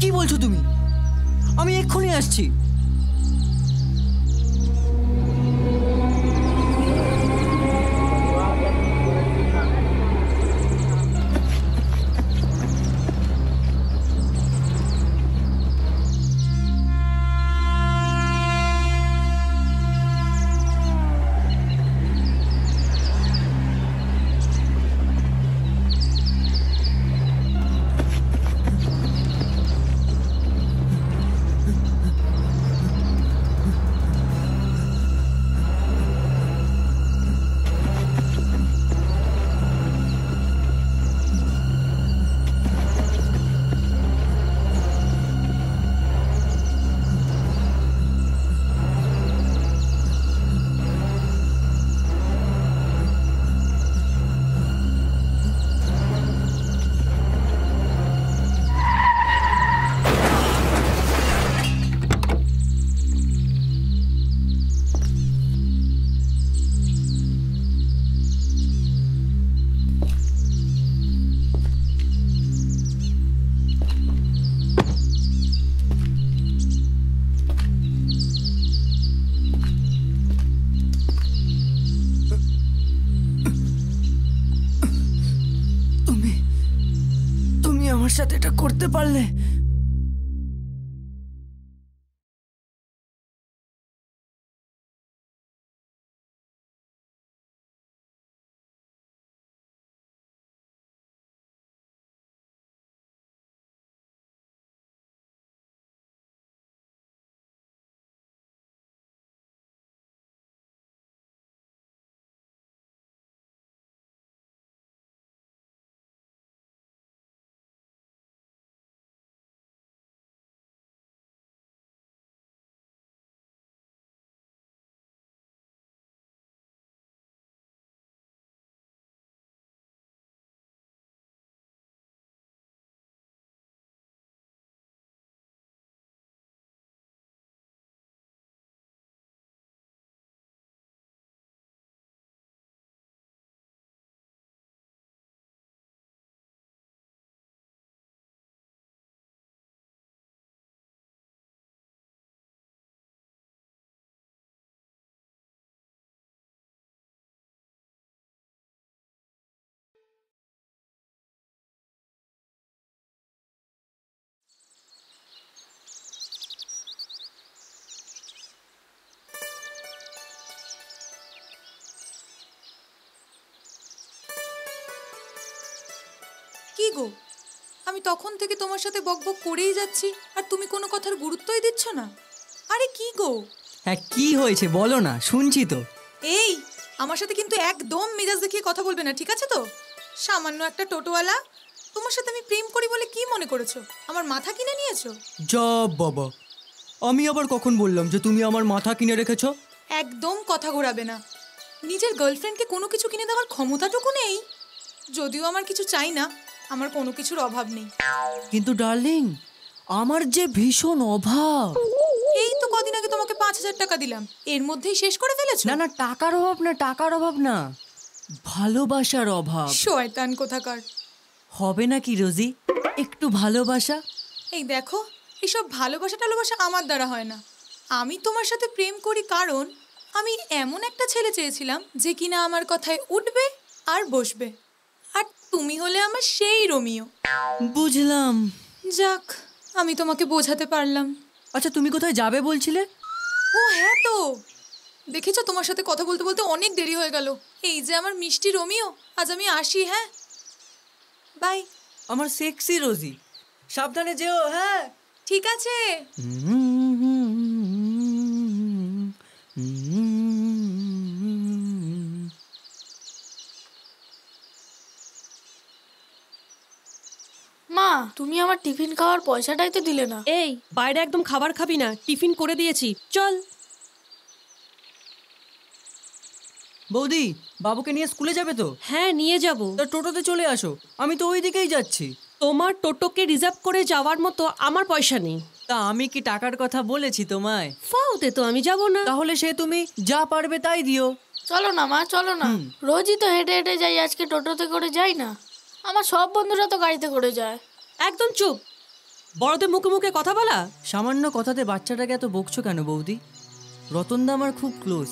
কি বলছো তুমি? আমি এক্ষুনি আসছি। আমার সাথে এটা করতে পারলে? কি গো, আমি তখন থেকে তোমার সাথে বকবক করেই যাচ্ছি আর তুমি কোনো কথার গুরুত্বই দিচ্ছ না। আরে কি গো? হ্যাঁ, কি হয়েছে বলো না, শুনছি তো। এই, আমার সাথে কিন্তু একদম মেজাজ দেখিয়ে কথা বলবে না, ঠিক আছে তো? সামান্য একটা টোটোওয়ালা, তোমার সাথে আমি প্রেম করি বলে কি মনে করেছো? আমার মাথা কিনে নিয়েছো? যা বাবা, আমি আবার কখন বললাম যে তুমি আমার মাথা কিনে রেখেছো? একদম কথা ঘোরাবে না। নিজের গার্লফ্রেন্ডকে কোনো কিছু কিনে দেওয়ার ক্ষমতাটুকু নেই। যদিও আমার কিছু চাই না, আমার কোনো কিছুর অভাব নেই। কিন্তু ডার্লিং, আমার যে ভীষণ অভাব। এই তো কদিন আগে তোমাকে 5,000 টাকা দিলাম, এর মধ্যেই শেষ করে ফেলেছো? না না, টাকার অভাব না, টাকার অভাব না, ভালোবাসার অভাব। শয়তান কোথাকার। হবে না কি রোজি, একটু ভালোবাসা? এই দেখো, এসব ভালোবাসা টালোবাসা আমার দ্বারা হয় না। আমি তোমার সাথে প্রেম করি কারণ আমি এমন একটা ছেলে চেয়েছিলাম যে কিনা আমার কথায় উঠবে আর বসবে। আর তুমি হলে আমার সেই রোমিও। বুঝলাম। যাক, আমি তোমাকে বোঝাতে পারলাম। আচ্ছা, তুমি কোথায় যাবে বলছিলে? ও হ্যাঁ তো, দেখেছো তোমার সাথে কথা বলতে বলতে অনেক দেরি হয়ে গেল। এই যে আমার মিষ্টি রোমিও, আজ আমি আসি। হ্যাঁ, বাই। আমার সেক্সি রোজি, সাবধানে যেও। হ্যাঁ, ঠিক আছে। মা, তুমি আমার টিফিন খাওয়ার পয়সাটাই তো দিলে না। এই, বাইরে একদম খাবার খাবি না, টিফিন করে দিয়েছি, চল। বৌদি, বাবুকে নিয়ে স্কুলে যাবে তো? হ্যাঁ, নিয়ে যাব। তা টোটোতে চলে আসো, আমি তো ওই দিকেই যাচ্ছি। তোমার টোটোকে রিজার্ভ করে যাওয়ার মতো আমার পয়সা নেই। তা আমি কি টাকার কথা বলেছি তোমায়? ফাউতে তো আমি যাব না। তাহলে সে তুমি যা পারবে তাই দিও। চলো না মা, চলো না। রোজই তো হেঁটে হেঁটে যাই, আজকে টোটোতে করে যাই না? আমার সব বন্ধুরা তো গাড়িতে করে যায়। একদম চুপ। বড়দের মুখে মুখে কথা বলা। সামান্য কথাতে বাচ্চাটাকে এত বকছো কেন বৌদি? রতনদা আমার খুব ক্লোজ,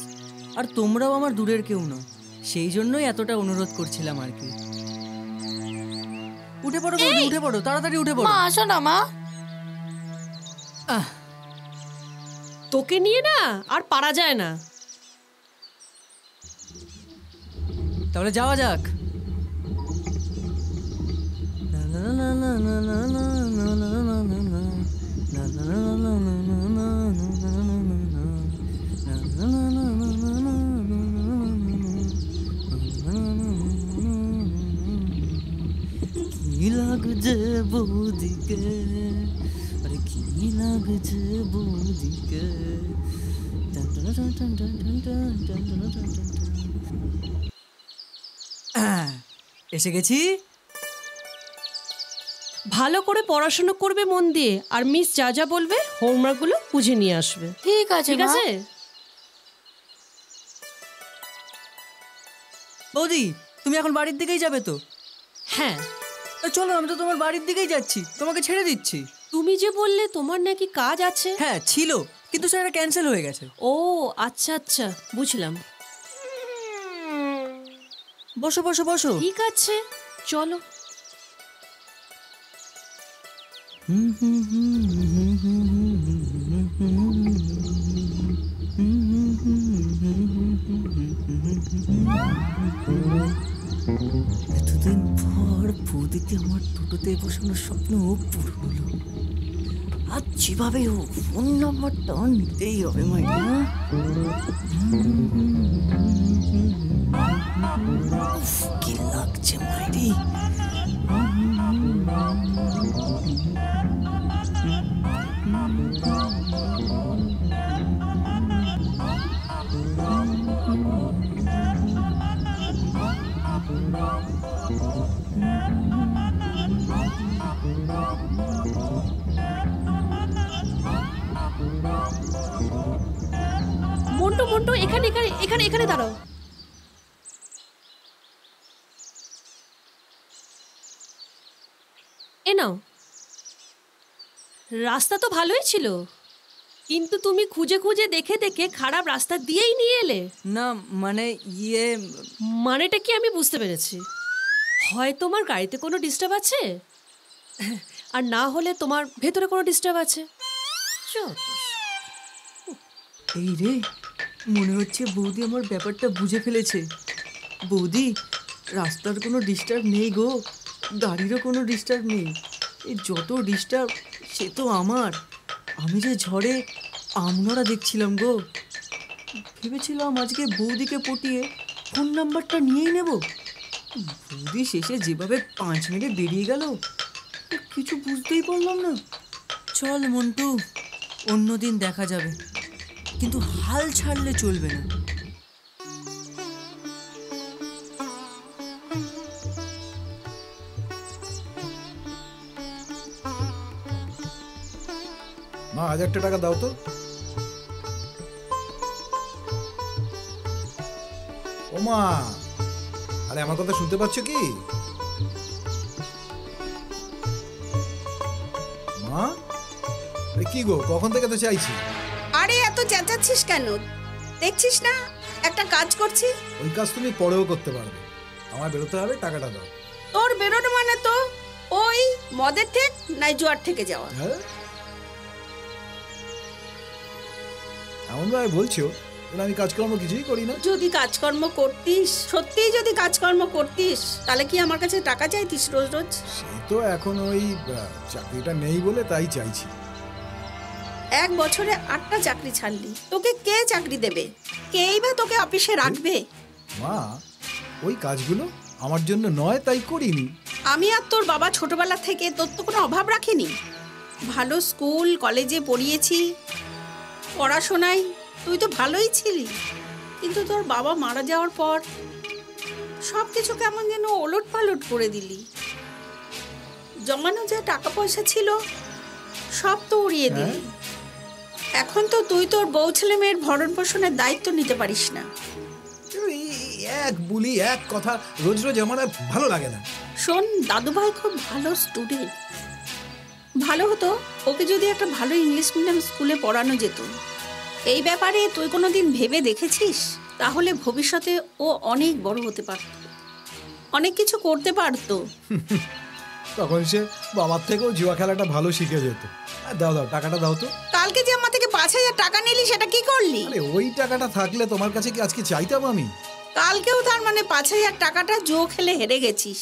আর তোমরাও আমার দূরের কেউ নও, সেই জন্যই এতটা অনুরোধ করছিলাম আর কি। উঠে পড়ো বৌদি, উঠে পড়ো, তাড়াতাড়ি উঠে পড়ো। মা আসো না মা। তোকে নিয়ে না আর পারা যায় না। তাহলে যাওয়া যাক। কি লাগছে বৌদিকে, আরে কি লাগছে বৌদিকে। এসে গেছি। ভালো করে পড়াশোনা করবে মন দিয়ে, আর মিস যা যা বলবে হোমওয়ার্কগুলো বুঝে নিয়ে আসবে। ঠিক আছে ঠিক মা। আছে? বৌদি, তুমি এখন বাড়ির দিকেই যাবে তো? হ্যাঁ। চলো, আমি তো তোমার বাড়ির দিকেই যাচ্ছি, তোমাকে ছেড়ে দিচ্ছি। তুমি যে বললে তোমার নাকি কাজ আছে। হ্যাঁ ছিল, কিন্তু সেটা ক্যান্সেল হয়ে গেছে। ও আচ্ছা আচ্ছা, বুঝলাম। বসো বসো বসো। ঠিক আছে, চলো। এতদিন পর বৌদিকে আমার টোটোতে বসানোর স্বপ্ন পূরণ হলো। আজ যেভাবে হোক ফোন নাম্বারটা নিতেই হবে মাইরি। কি লাগছে মাইরি। মন্টু মন্টু, এখানে এখানে এখানে এখানে দাঁড়াও। এ নাও। রাস্তা তো ভালোই ছিল, কিন্তু তুমি খুঁজে খুঁজে দেখে দেখে খারাপ রাস্তা দিয়েই নিয়ে এলে। না মানে মানেটা কি আমি বুঝতে পেরেছি। হয় তোমার গাড়িতে কোনো ডিস্টার্ব আছে, আর না হলে তোমার ভেতরে কোনো ডিস্টার্ব আছে। এই রে, মনে হচ্ছে বৌদি আমার ব্যাপারটা বুঝে ফেলেছে। বৌদি, রাস্তার কোনো ডিস্টার্ব নেই গো, গাড়িরও কোনো ডিস্টার্ব নেই। এই যত ডিস্টার্ব সে তো আমার। আমি যে ঝড়ে আমনরা দেখছিলাম গো, ভেবেছিলাম আজকে বৌদিকে পটিয়ে ফোন নাম্বারটা নিয়েই নেব। বৌদি শেষে যেভাবে 5 মিনিটে বেরিয়ে গেল, কিছু বুঝতেই পারলাম না। চল মন্টু, অন্যদিন দেখা যাবে, কিন্তু হাল ছাড়লে চলবে না। মা 1000 টাকা দাও তো। ও মা, আরে আমার কথা শুনতে পাচ্ছ কি? মা, আরে কি গো, কখন থেকে তো চাইছি। আরে এত চেঁচাচ্ছিস কেন? দেখছিস না একটা কাজ করছি। ওই কাজ তুমি পরেও করতে পারবে, আমার বেরোতে হবে, টাকাটা দাও। তোর বেরোনো মানে তো ওই মদের ঠেক নাই জোয়ার থেকে যাওয়া। হ্যাঁ, এমন ভাবে বলছো আমি কাজকর্ম কিছুই করি না। যদি কাজকর্ম করতিস, সত্যিই যদি কাজকর্ম করতিস, তাহলে কি আমার কাছে টাকা চাইতিস রোজ রোজ? সেই তো এখন ওই চাকরিটা নেই বলে তাই চাইছি। 1 বছরে 8টা চাকরি ছাড়লি, তোকে কে চাকরি দেবে? কেই বা তোকে অফিসে রাখবে? মা, ওই কাজগুলো আমার জন্য নয় তাই করিনি। আমি আর তোর বাবা ছোটবেলা থেকে তোর তো কোনো অভাব রাখিনি। ভালো স্কুল কলেজে পড়িয়েছি, পড়াশোনায় তুই তো ভালোই ছিলি, কিন্তু তোর বাবা মারা যাওয়ার পর সব কিছু কেমন যেন ওলট পালট করে দিলি। জমানো যা টাকা পয়সা ছিল সব তো উড়িয়ে দিলি। এখন তো তুই তোর বউ ছেলে মেয়ের ভরণ পোষণের দায়িত্ব নিতে পারিস না। এক বুলি এক কথা রোজ রোজ আমার আর ভালো লাগে না। শোন, দাদুভাই খুব ভালো স্টুডেন্ট, ভালো হতো ওকে যদি একটা ভালো ইংলিশ মিডিয়াম স্কুলে পড়ানো যেত। এই ব্যাপারে তুই কোনো দিন ভেবে দেখেছিস? তাহলে ভবিষ্যতে ও অনেক বড় হতে পারত, অনেক কিছু করতে পারতো। তখন সে বাবার থেকেও জুয়া খেলাটা ভালো শিখে যেত। দাও দাও, টাকাটা দাও তো। কালকে যে আমার থেকে 5,000 টাকা নিলি সেটা কি করলি? আরে ওই টাকাটা থাকলে তোমার কাছে কি আজকে চাইতাম আমি? কালকেও তার মানে 5,000 টাকাটা জো খেলে হেরে গেছিস।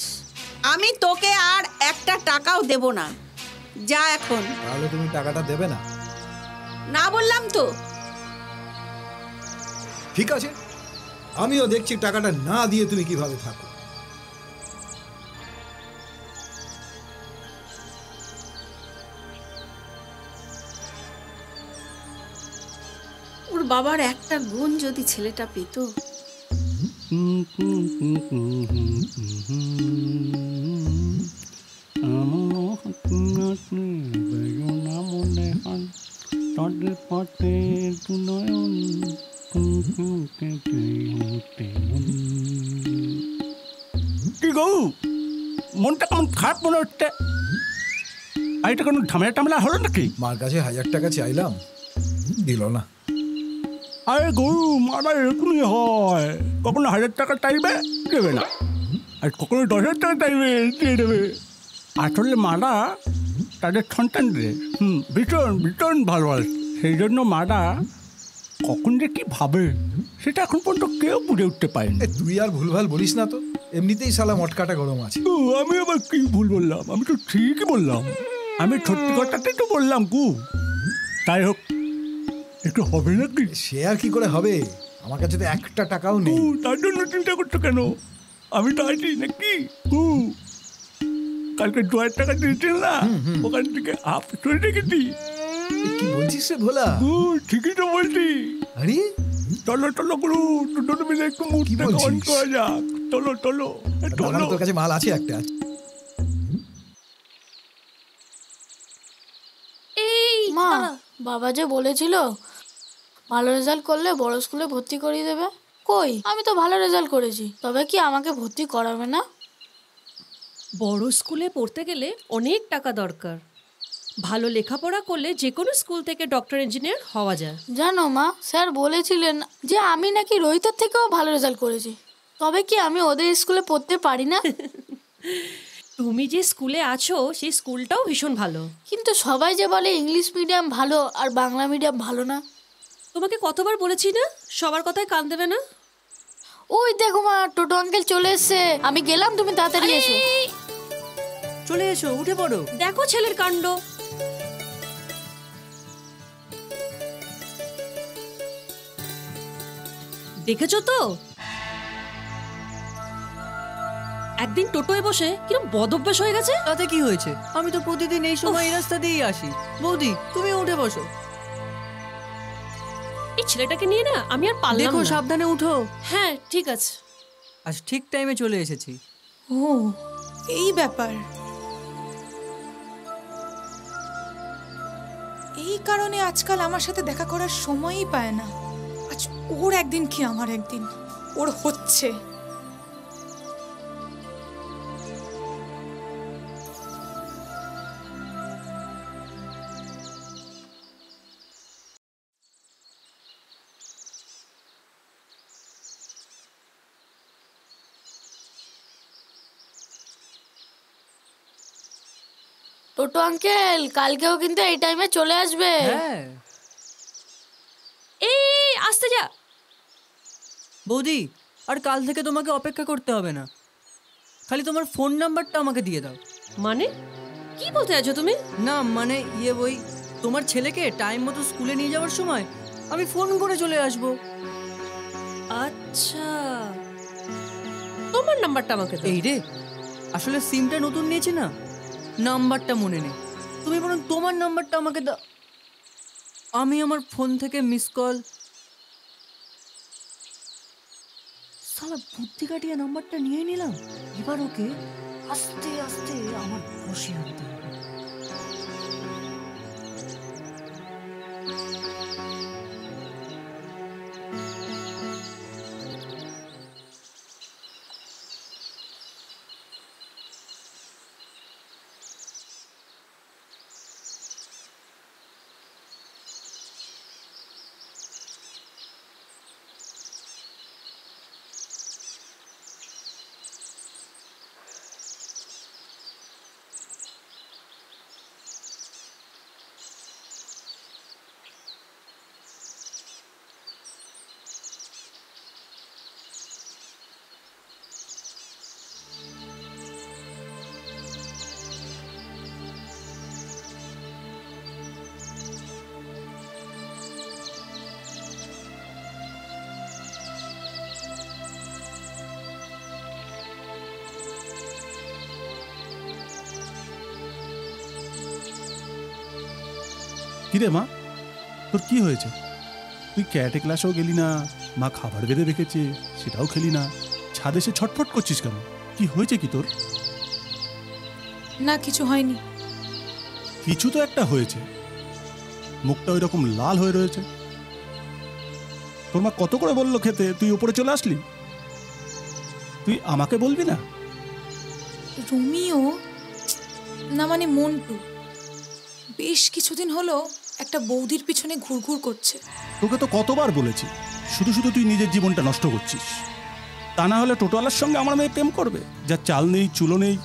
আমি তোকে আর একটা টাকাও দেব না, যা এখন। তাহলে তুমি টাকাটা দেবে না? না বললাম তো। ঠিক আছে, আমিও দেখছি টাকাটা না দিয়ে তুমি কিভাবে থাকো। ওর বাবার একটা গুণ যদি ছেলেটা পেত। কি গো, মনটা কেমন খারাপ মনে হচ্ছে? আর এটা কোনো ঝামেলা টামেলা হলো নাকি? মার কাছে 1,000 টাকা চাইলাম, দিল না। আরে গরু মারা এরকমই হয়, কখনো 1,000 টাকা চাইবে দেবে না, আর কখনো 10,000 টাকা চাইবে দিয়ে দেবে। আসলে মারা তাদের সন্তানদের ভীষণ ভীষণ ভালোবাসে, সেই জন্য মারা কখন যে কি ভাবে সেটা এখন পর্যন্ত কেউ বুঝে উঠতে পারেনি। তুই আর ভুলভাল বলিস না তো, এমনিতেই শালা মটকাটা গরম আছে। আমি আবার কি ভুল বললাম? আমি তো ঠিকই বললাম, আমি সত্যি কথাটাই তো বললাম কু। তাই হোক, একটু হবে নাকি? সে আর কি করে হবে, আমার কাছে তো একটা টাকাও নেই। তার জন্য চিন্তা করছো কেন? আমি তো আছি নাকি? কালকে 2,000 টাকা দিয়েছিল না, ওখান থেকে হাফ চলে রেখেছি। কি বলছিস রে ভোলা? ঠিকই তো বলছি। আরে চলো চলো গুরু, দুটো মিলে একটু মুখটা অন করা যাক। চলো চলো চলো। তোর কাছে মাল আছে একটা? মা, বাবা যে বলেছিল ভালো রেজাল্ট করলে বড় স্কুলে ভর্তি করিয়ে দেবে, কই আমি তো ভালো রেজাল্ট করেছি, তবে কি আমাকে ভর্তি করাবে না? বড় স্কুলে পড়তে গেলে অনেক টাকা দরকার। ভালো লেখাপড়া করলে যে কোনো স্কুল থেকে ডক্টর ইঞ্জিনিয়ার হওয়া যায়। জানো মা, স্যার বলেছিলেন যে আমি নাকি রোহিতের থেকেও ভালো রেজাল্ট করেছি, তবে কি আমি ওদের স্কুলে পড়তে পারি না? তুমি যে স্কুলে আছো সেই স্কুলটাও ভীষণ ভালো। কিন্তু সবাই যে বলে ইংলিশ মিডিয়াম ভালো আর বাংলা মিডিয়াম ভালো না। তোমাকে কতবার বলেছি না সবার কথায় কান দেবে না? ওই দেখো মা, টোটো আঙ্কেল চলে এসছে, আমি গেলাম, তুমি তাড়াতাড়ি এসো। চলে এসো, উঠে পড়ো। দেখো ছেলের কাণ্ড। দেখেছো তো, একদিন টোটোয় বসে কিরকম বদভ্যাস হয়ে গেছে। তাতে কি হয়েছে? আমি তো প্রতিদিন এই সময় এই রাস্তা দিয়েই আসি। বৌদি, তুমি উঠে বসো। এই ছেলেটাকে নিয়ে না আমি আর পারলাম দেখো না। সাবধানে উঠো। হ্যাঁ ঠিক আছে। আজ ঠিক টাইমে চলে এসেছি। ও, এই ব্যাপার। এই কারণে আজকাল আমার সাথে দেখা করার সময়ই পায় না। আজ ওর একদিন কি আমার একদিন, ওর হচ্ছে। টোটো আঙ্কেল কালকেও কিন্তু এই টাইমে চলে আসবে। হ্যাঁ এই আসতে যা। বৌদি, আর কাল থেকে তোমাকে অপেক্ষা করতে হবে না, খালি তোমার ফোন নাম্বারটা আমাকে দিয়ে দাও। মানে কি বলতে চাইছো তুমি? না মানে ওই তোমার ছেলেকে টাইম মতো স্কুলে নিয়ে যাওয়ার সময় আমি ফোন করে চলে আসবো। আচ্ছা, তোমার নাম্বারটা আমাকে দাও। এই রে, আসলে সিমটা নতুন নিয়েছি না, নাম্বারটা মনে নেই। তুমি বরং তোমার নাম্বারটা আমাকে দাও, আমি আমার ফোন থেকে মিস কল। শালা বুদ্ধি কাটিয়ে নাম্বারটা নিয়ে নিলাম। এবার ওকে আস্তে আস্তে আমার বসে আনতে হবে। কিরে মা, তোর কি হয়েছে? তুই ক্যারাটে ক্লাসেও গেলি না, মা খাবার বেঁধে রেখেছে সেটাও খেলি না, ছাদে এসে ছটফট করছিস কেন? কি হয়েছে কি তোর? না, কিছু হয়নি। কিছু তো একটা হয়েছে, মুখটা ওই রকম লাল হয়ে রয়েছে। তোর মা কত করে বললো খেতে, তুই উপরে চলে আসলি? তুই আমাকে বলবি না? রোমিও না, মানে মন্টু বেশ কিছুদিন হলো একটা বৌদির পিছনে ঘুরঘুর করছে। তোকে তো কতবার বলেছি, শুধু শুধু তুই নিজের জীবনটা নষ্ট করছিস। তা না হলে টোটোওয়ালার সঙ্গে আমার মেয়ে প্রেম করবে, যার চাল নেই, চুলো নেই,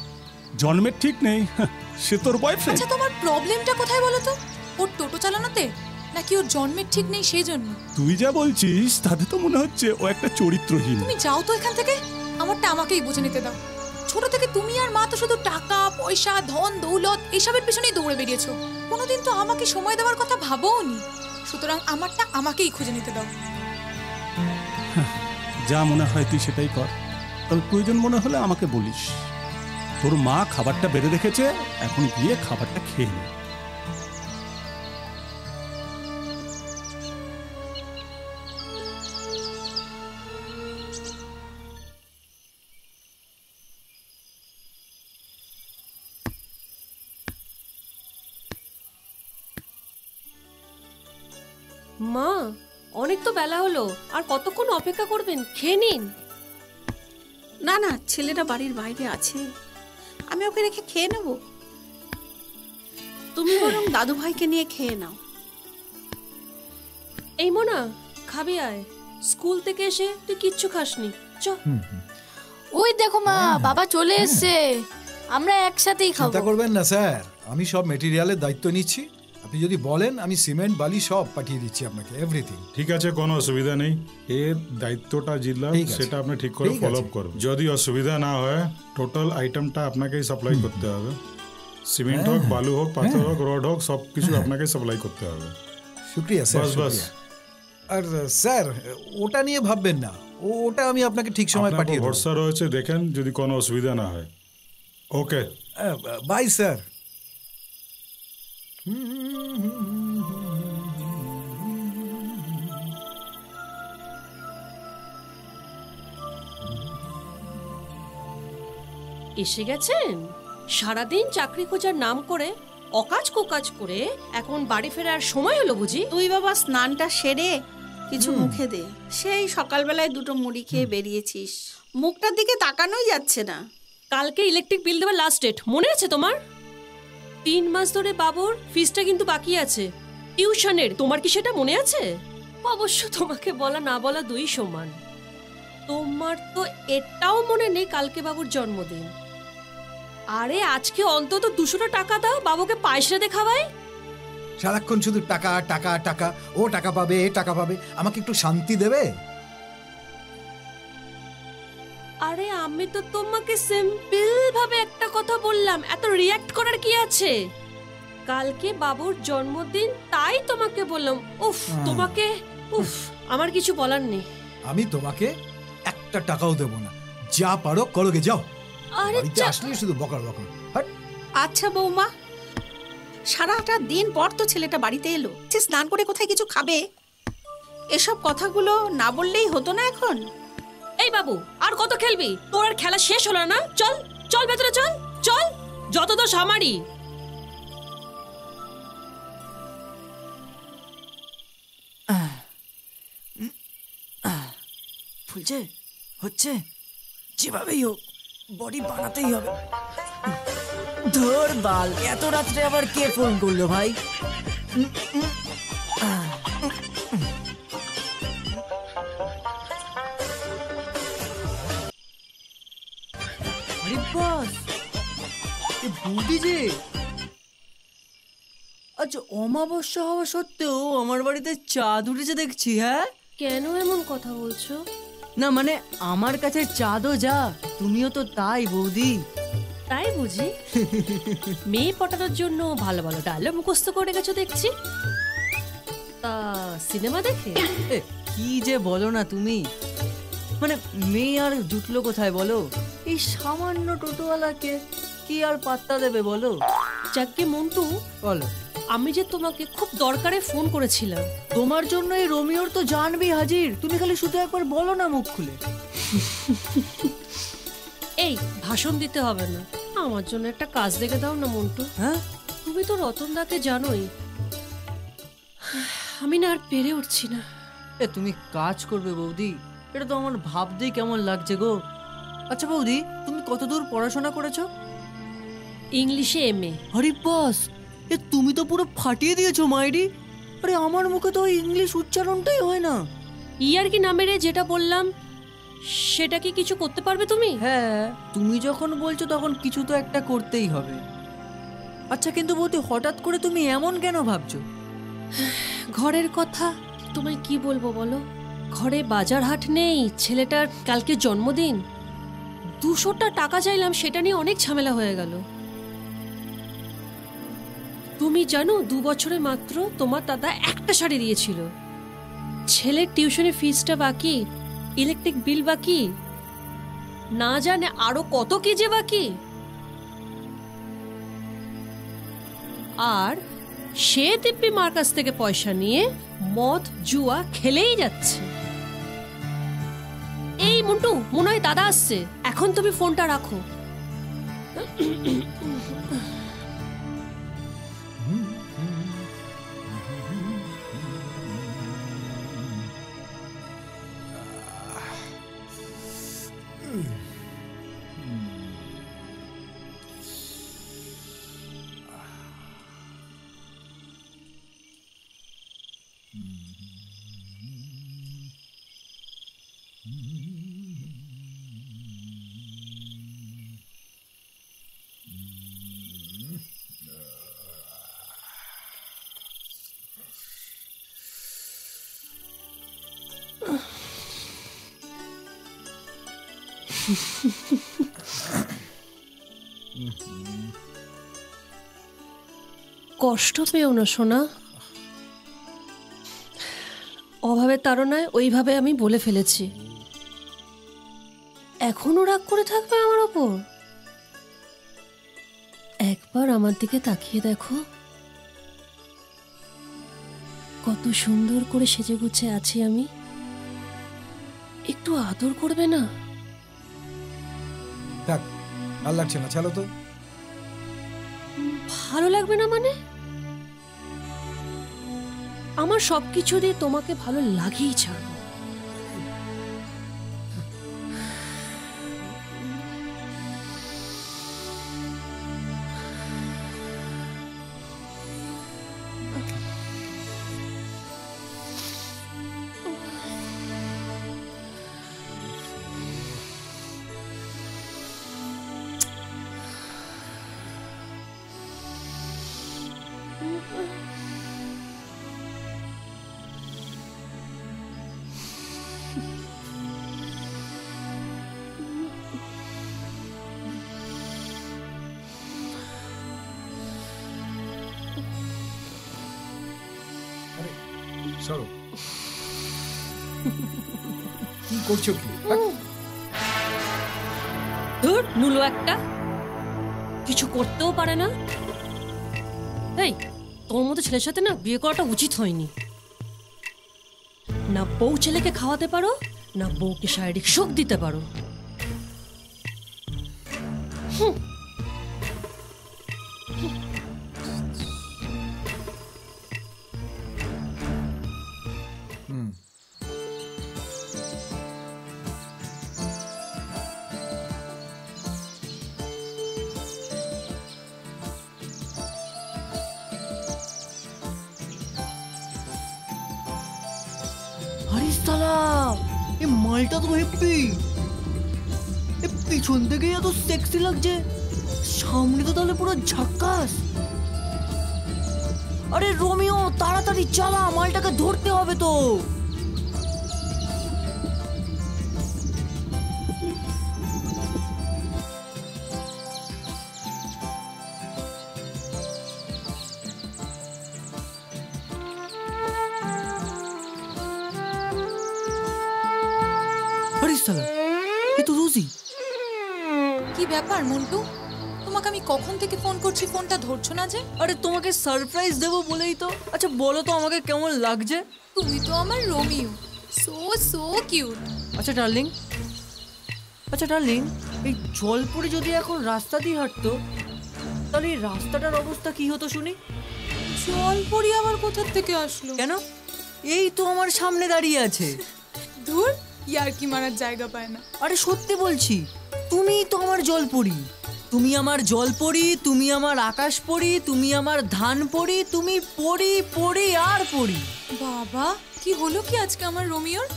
জন্মের ঠিক নেই, সে তোর বয়ফ্রেন্ড। আচ্ছা, তোমার প্রবলেমটা কোথায় বলো তো? ওর টোটো চালানোতে, নাকি ওর জন্মের ঠিক নেই সেই জন্য? তুই যা বলছিস তাতে তো মনে হচ্ছে ও একটা চরিত্রহীন। তুমি যাও তো এখান থেকে, আমারটা আমাকেই বুঝে নিতে দাও। ছোট থেকে তুমি আর মা তো শুধু টাকা পয়সা, ধন দৌলত এসবের পিছনেই দৌড়ে বেরিয়েছো। কোনোদিন তো আমাকে সময় দেওয়ার কথা ভাবোনি। সুতরাং আমারটা আমাকেই খুঁজে নিতে দাও। যা মনে হয় তুই সেটাই কর, তবে প্রয়োজন মনে হলে আমাকে বলিস। তোর মা খাবারটা বেড়ে রেখেছে, এখন গিয়ে খাবারটা খেয়ে নে। মা, অনেক তো বেলা হলো, আর কতক্ষণ অপেক্ষা করবেন? খেয়ে নিন। না না, ছেলেটা বাড়ির বাইরে আছে, আমি ওকে রেখে খেয়ে নেব। তুমি বরং দাদু ভাইকে নিয়ে খেয়ে নাও। এই মোনা, খাবি আয়। স্কুল থেকে এসে তুই কিচ্ছু খাসনি, চ। ওই দেখো মা, বাবা চলে এসছে, আমরা একসাথেই খাবো। চিন্তা করবেন না স্যার, আমি সব মেটেরিয়ালের দায়িত্ব নিচ্ছি। আপনি যদি বলেন আমি সিমেন্ট বালি সব পাঠিয়ে দিচ্ছি আপনাকে, এভরিথিং। ঠিক আছে, কোনো অসুবিধা নেই। এর দায়িত্বটা জিল্লা, ঠিক আছে। সেটা আপনি ঠিক করে ঠিক ফলো আছে। আপ করবেন। যদি অসুবিধা না হয় টোটাল আইটেমটা আপনাকেই সাপ্লাই করতে হবে। সিমেন্ট হোক, বালু হোক, পাথর হোক, রড হোক, সব কিছু আপনাকে সাপ্লাই করতে হবে। শুক্রিয়া স্যার, বাস বাস, শুক্রিয়া। আর স্যার ওটা নিয়ে ভাববেন না, ওটা আমি আপনাকে ঠিক সময় আপনার পাঠিয়ে উপর দেবো। ভরসা রয়েছে, দেখেন যদি কোনো অসুবিধা না হয়। ওকে, বাই স্যার। এসে গেছেন? সারাদিন চাকরি খোঁজার নাম করে অকাজ কোকাজ করে এখন বাড়ি ফেরার সময় হলো বুঝি? তুই বাবা স্নানটা সেরে কিছু মুখে দে। সেই সকালবেলায় দুটো মুড়ি খেয়ে বেরিয়েছিস, মুখটার দিকে তাকানোই যাচ্ছে না। কালকে ইলেকট্রিক বিল দেওয়ার লাস্ট ডেট, মনে আছে তোমার? 3 মাস ধরে বাবুর ফিসটা কিন্তু বাকি আছে টিউশনের, তোমার কি সেটা মনে আছে? অবশ্য তোমাকে বলা না বলা দুই সমান। তোমার তো এটাও মনে নেই কালকে বাবুর জন্মদিন। আরে আজকে অন্তত 200 টাকা দাও, বাবুকে পায়েস রাঁধে খাওয়াই। সারাক্ষণ শুধু টাকা টাকা টাকা, ও টাকা পাবে, এ টাকা পাবে, আমাকে একটু শান্তি দেবে? আরে আমি তো তোমাকে সিম্পল ভাবে একটা কথা বললাম, এত রিয়্যাক্ট করার কি আছে? কালকে বাবুর জন্মদিন, তাই তোমাকে বললাম। উফ, তোমাকে উফ, আমার কিছু বলার নেই। আমি তোমাকে একটা টাকাও দেবো না, যা পারো করোগে, যাও। আরে বাড়িতে আসলে শুধু বকার বকার। হাট। আচ্ছা বৌমা, সারাটা দিন পর তো ছেলেটা বাড়িতে এলো, সে স্নান করে কোথায় কিছু খাবে? এসব কথাগুলো না বললেই হতো না এখন? এই বাবু, আর কত খেলবি? তোর আর খেলা শেষ হলো না? চল চল ভেতরে চল, চল, যত দোষ আমারই। ফুলছে, হচ্ছে, যেভাবেই হোক বডি বানাতেই হবে। ধর বাল, এত রাত্রে আবার কে ফোন করলো ভাই? আরে বাস, এ বৌদি যে। আচ্ছা, অমাবস্যা হওয়া সত্ত্বেও আমার বাড়িতে চাঁদ উঠেছে দেখছি। হ্যাঁ, কেন এমন কথা বলছো? না মানে আমার কাছে চাঁদও যা, তুমিও তো তাই বৌদি। তাই বুঝি? মেয়ে পটানোর জন্য ভালো ভালো ডায়লগ মুখস্থ করে গেছো দেখছি। তা সিনেমা দেখে? এ, কি যে বলো না তুমি, মানে মেয়ে আর জুটলো কোথায় বলো? এই সামান্য টোটোওয়ালাকে কি আর পাত্তা দেবে বলো? যাকে মন্টু, বলো। আমি যে তোমাকে খুব দরকারে ফোন করেছিলাম। তোমার জন্য এই রোমিওর তো জানবি হাজির, তুমি খালি শুধু একবার বলো না মুখ খুলে। এই ভাষণ দিতে হবে না, আমার জন্য একটা কাজ দেখে দাও না মন্টু। হ্যাঁ, তুমি তো রতনদাকে জানোই, আমি না আর পেরে উঠছি না। তুমি কাজ করবে বৌদি, এটা তো আমার ভাবতেই কেমন লাগছে গো। আচ্ছা বৌদি, তুমি কতদূর পড়াশোনা করেছো? ইংলিশে MA। আরে বাস, তুমি তো পুরো ফাটিয়ে দিয়েছো মাইরি। আরে আমার মুখে তো ইংলিশ উচ্চারণটাই হয় না। ইয়ার কি নামে রে, যেটা বললাম সেটা কি কিছু করতে পারবে তুমি? হ্যাঁ, তুমি যখন বলছো তখন কিছু তো একটা করতেই হবে। আচ্ছা কিন্তু বৌদি, হঠাৎ করে তুমি এমন কেন ভাবছো? ঘরের কথা তোমায় কি বলবো বলো, ঘরে বাজার হাট নেই, ছেলেটার কালকে জন্মদিন, 200টা টাকা চাইলাম, সেটা নিয়ে অনেক ঝামেলা হয়ে গেল। তুমি জানো 2 বছরে মাত্র তোমার দাদা একটা শাড়ি দিয়েছিল। ছেলের টিউশনের ফিসটা বাকি, ইলেকট্রিক বিল বাকি, না জানে আরো কত কি যে বাকি। আর সে দিব্যি মার কাছ থেকে পয়সা নিয়ে মদ জুয়া খেলেই যাচ্ছে। এই মন্টু, মনে হয় দাদা আসছে, এখন তুমি ফোনটা রাখো। কষ্ট পেও না সোনা, অভাবের তাড়নায় ওইভাবে আমি বলে ফেলেছি। এখনো রাগ করে থাকবে আমার ওপর? একবার আমার দিকে তাকিয়ে দেখো, কত সুন্দর করে সেজে গুছে আছি আমি। একটু আদর করবে না? থাক, ভাল লাগছে না, চলো তো। ভালো লাগবে না মানে? আমার সবকিছু দিয়ে তোমাকে ভালো লাগেই ছাড়বো। সরো, কি করছো কি? ধুর, নুলো একটা, কিছু করতেও পারে না। এই, তোর মতো ছেলের সাথে না বিয়ে করাটা উচিত হয়নি। না বউ ছেলেকে খাওয়াতে পারো, না বউকে শারীরিক সুখ দিতে পারো। আরে সালা, এ মালটা তো হেপি। এ পিছন থেকে এত সেক্সি লাগছে, সামনে তো তাহলে পুরো ঝাক্কাস। আরে রোমিও, তাড়াতাড়ি চালা, মালটাকে ধরতে হবে তো। আরে সালা, এ তো রোজি। কি ব্যাপার মন্টু, তোমাকে আমি কখন থেকে ফোন করছি, ফোনটা ধরছো না যে? আরে তোমাকে সারপ্রাইজ দেবো বলেই তো। আচ্ছা বলো তো আমাকে কেমন লাগছে? তুমি তো আমার রোমিও, সো কিউট। আচ্ছা ডার্লিং, এই জলপুরি যদি এখন রাস্তা দিয়ে হাঁটতো তাহলে এই রাস্তাটার অবস্থা কি হতো শুনি? জলপরি আবার কোথা থেকে আসলো? কেন, এই তো আমার সামনে দাঁড়িয়ে আছে। ধুর, ইয়ার্কি মারার জায়গা পায় না। আরে সত্যি বলছি, তুমিই তো আমার জলপরি। তুমি আমার জলপরি, তুমি আমার আকাশ পরি, তুমি আমার ধান পরি, তুমি পরি পরি আর পরি। বাবা, কি হলো কি আজকে আমার রোমিওর?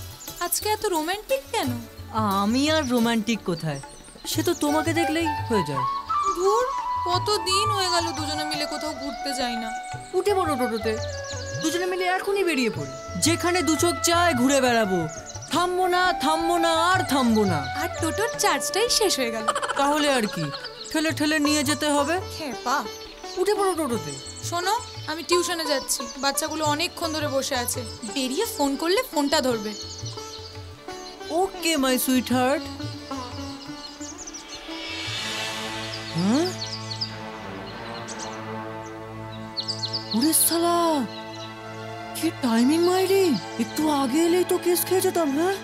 আজকে এত রোমান্টিক কেন? আমি আর রোমান্টিক কোথায়, সে তো তোমাকে দেখলেই হয়ে যায়। ধুর, কতদিন হয়ে গেল দুজনে মিলে কোথাও ঘুরতে যাই না। উঠে পড়ো টোটোতে, দুজনে মিলে এখনই বেরিয়ে পড়ি। যেখানে দু চোখ চায় ঘুরে বেড়াবো, থামবো না আর থামবো না। আর টোটোর চার্জটাই শেষ হয়ে গেল। তাহলে আর কি, ঠেলে ঠেলে নিয়ে যেতে হবে। খেপা, উঠে পড়ো টোটোতে। শোনো, আমি টিউশনে যাচ্ছি, বাচ্চাগুলো অনেকক্ষণ ধরে বসে আছে। বেরিয়ে ফোন করলে ফোনটা ধরবে। ওকে মাই সুইট হার্ট। হ্যাঁ, ওরে শালা, কি টাইমিং মাইরি! একটু আগে এলেই তো কেস খেয়ে যেতাম। হ্যাঁ,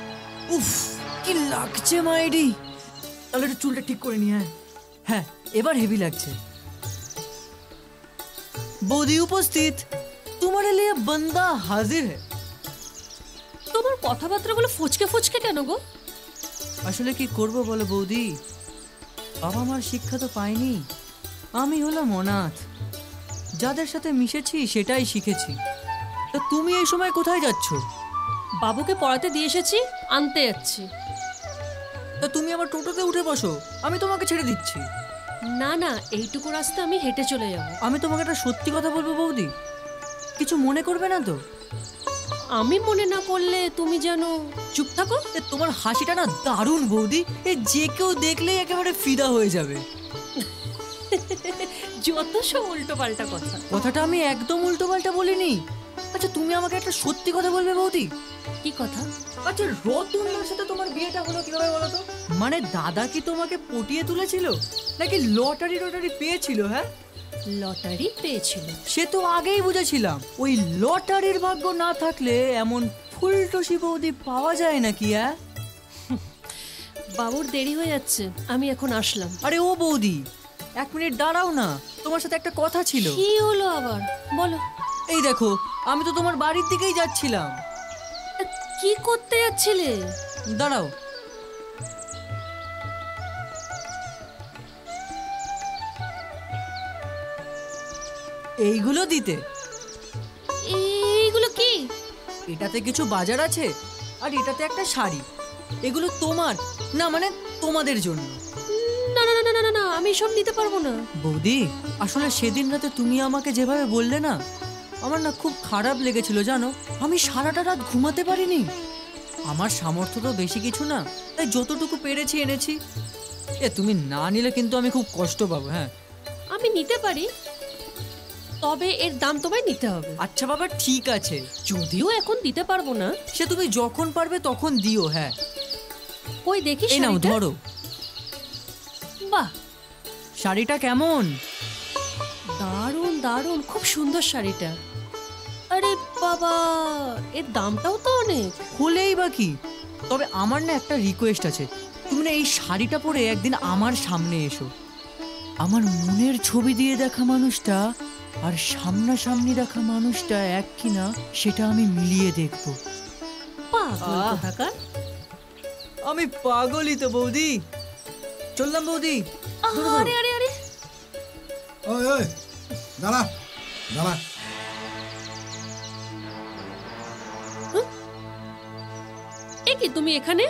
উফ কি লাগছে মাইরি। তাহলে একটু চুলটা ঠিক করে নি। হ্যাঁ এবার হেভি লাগছে। বৌদি উপস্থিত, তোমারে লিয়ে বন্দা হাজির হ্যায়। তোমার কথাবার্তাগুলো ফুচকে ফুচকে কেন গো? আসলে কি করব বলো বৌদি, বাবা মার শিক্ষা তো পাইনি। আমি হলাম অনাথ, যাদের সাথে মিশেছি সেটাই শিখেছি। তা তুমি এই সময় কোথায় যাচ্ছ? বাবুকে পড়াতে দিয়ে এসেছি, আনতে যাচ্ছি। তা তুমি আমার টোটোতে উঠে বসো, আমি তোমাকে ছেড়ে দিচ্ছি। না না, এইটুকু রাস্তা আমি হেঁটে চলে যাব। আমি তোমাকে একটা সত্যি কথা বলবো বৌদি, কিছু মনে করবে না তো? আমি মনে না করলে তুমি যেন চুপ থাকো। তোমার হাসিটা না দারুণ বৌদি, এ যে কেউ দেখলেই একেবারে ফিদা হয়ে যাবে। যত সব উল্টো পাল্টা কথা। কথাটা আমি একদম উল্টো পাল্টা বলিনি। আচ্ছা তুমি আমাকে একটা সত্যি কথা বলবে বৌদি? কি কথা? আচ্ছা রতনদার সাথে তোমার বিয়েটা হলো কিভাবে বলো তো? মানে দাদা কি তোমাকে পটিয়ে তুলেছিল নাকি লটারি পেয়েছিল? হ্যাঁ, লটারি পেয়েছিল। সে তো আগেই বুঝেছিলাম। ওই লটারির ভাগ্য না থাকলে এমন ফুলটসি বৌদি পাওয়া যায় নাকি? হ্যাঁ, বাবুর দেরি হয়ে যাচ্ছে, আমি এখন আসলাম। আরে ও বৌদি, 1 মিনিট দাঁড়াও না, তোমার সাথে একটা কথা ছিল। কি হলো আবার, বলো। এই দেখো, আমি তো তোমার বাড়ির দিকেই যাচ্ছিলাম। কি করতে যাচ্ছিলে? দাঁড়াও, এইগুলো দিতে। এইগুলো কি? এটাতে কিছু বাজার আছে আর এটাতে একটা শাড়ি। এগুলো তোমার না, মানে তোমাদের জন্য। না না না না না না, আমি সব নিতে পারবো না। বৌদি, আসলে সেদিন রাতে তুমি আমাকে যেভাবে বললে না, আমার না খুব খারাপ লেগেছিল জানো। আমি সারাটা রাত ঘুমাতে পারিনি। আমার সামর্থ্য তো বেশি কিছু না, তাই যতটুকু পেরেছি এনেছি। তুমি না নিলে কিন্তু আমি খুব কষ্ট পাবো। হ্যাঁ, আমি নিতে পারি, তবে এর দাম তোমায় নিতে হবে। আচ্ছা বাবা ঠিক আছে, যদিও এখন দিতে পারবো না। সে তুমি যখন পারবে তখন দিও। হ্যাঁ, ওই দেখি এই নাও শাড়িটা। ধরো। বাহ, শাড়িটা কেমন? দারুণ দারুণ, খুব সুন্দর শাড়িটা। আরে বাবা, এর দামটাও তো অনেক। হলেই বা কি, তবে আমার না একটা রিকোয়েস্ট আছে। তুমি না এই শাড়িটা পরে একদিন আমার সামনে এসো। আমার মনের ছবি দিয়ে দেখা মানুষটা আর সামনাসামনি দেখা মানুষটা এক কিনা সেটা আমি মিলিয়ে দেখবো। পাগল কোথাকার। আমি পাগলই তো বৌদি। চললাম বৌদি। আরে আরে আরে, ওই ওই দাঁড়া দাঁড়া। এ কি তুমি এখানে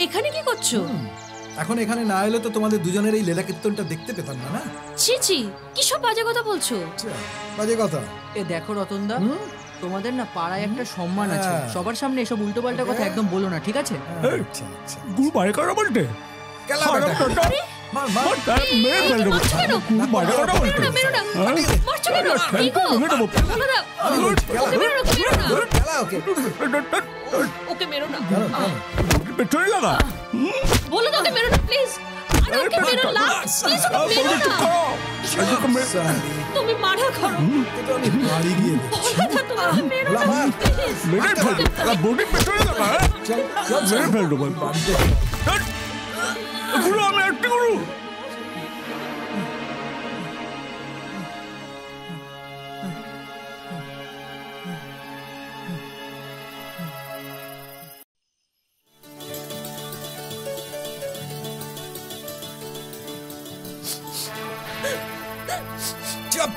এখানে কি করছো? এখন এখানে না এলে তো তোমাদের দুজনের এই লীলা কীর্তনটা দেখতে পেতাম না। না ছি ছি, কি সব বাজে কথা বলছো? আচ্ছা, বাজে কথা। এ দেখো রতনদা, তোমাদের না পাড়ায় একটা সম্মান আছে। সবার সামনে এসব উল্টো পাল্টা কথা একদম বলো না, ঠিক আছে? আচ্ছা আচ্ছা, গুরু বাড়ি করা বলতে কেলা বেটা। মার মার। মেরে ফেল দেবো। গুরু বাড়ি করা বলতে মেরো না, মারছো কেন? কি গো? বলো না, ওকে মেরো না, ওকে মেরো না। কেলা ওকে। ওকে মেরো না, পেছনে লাগা। বলো না, ওকে মেরো না প্লিজ। ওকে মেরো না প্লিজ ওকে মেরো না তুমি মারা করো তো আমি বাড়ি গিয়ে দেখছি। তুমি মেরো বলা না মার। মেরে ফেলবো বডি পেছনে দেখা চল চল মেরে ফেলবো বাড়িতে গুরু আমি একটু গুরু চুপ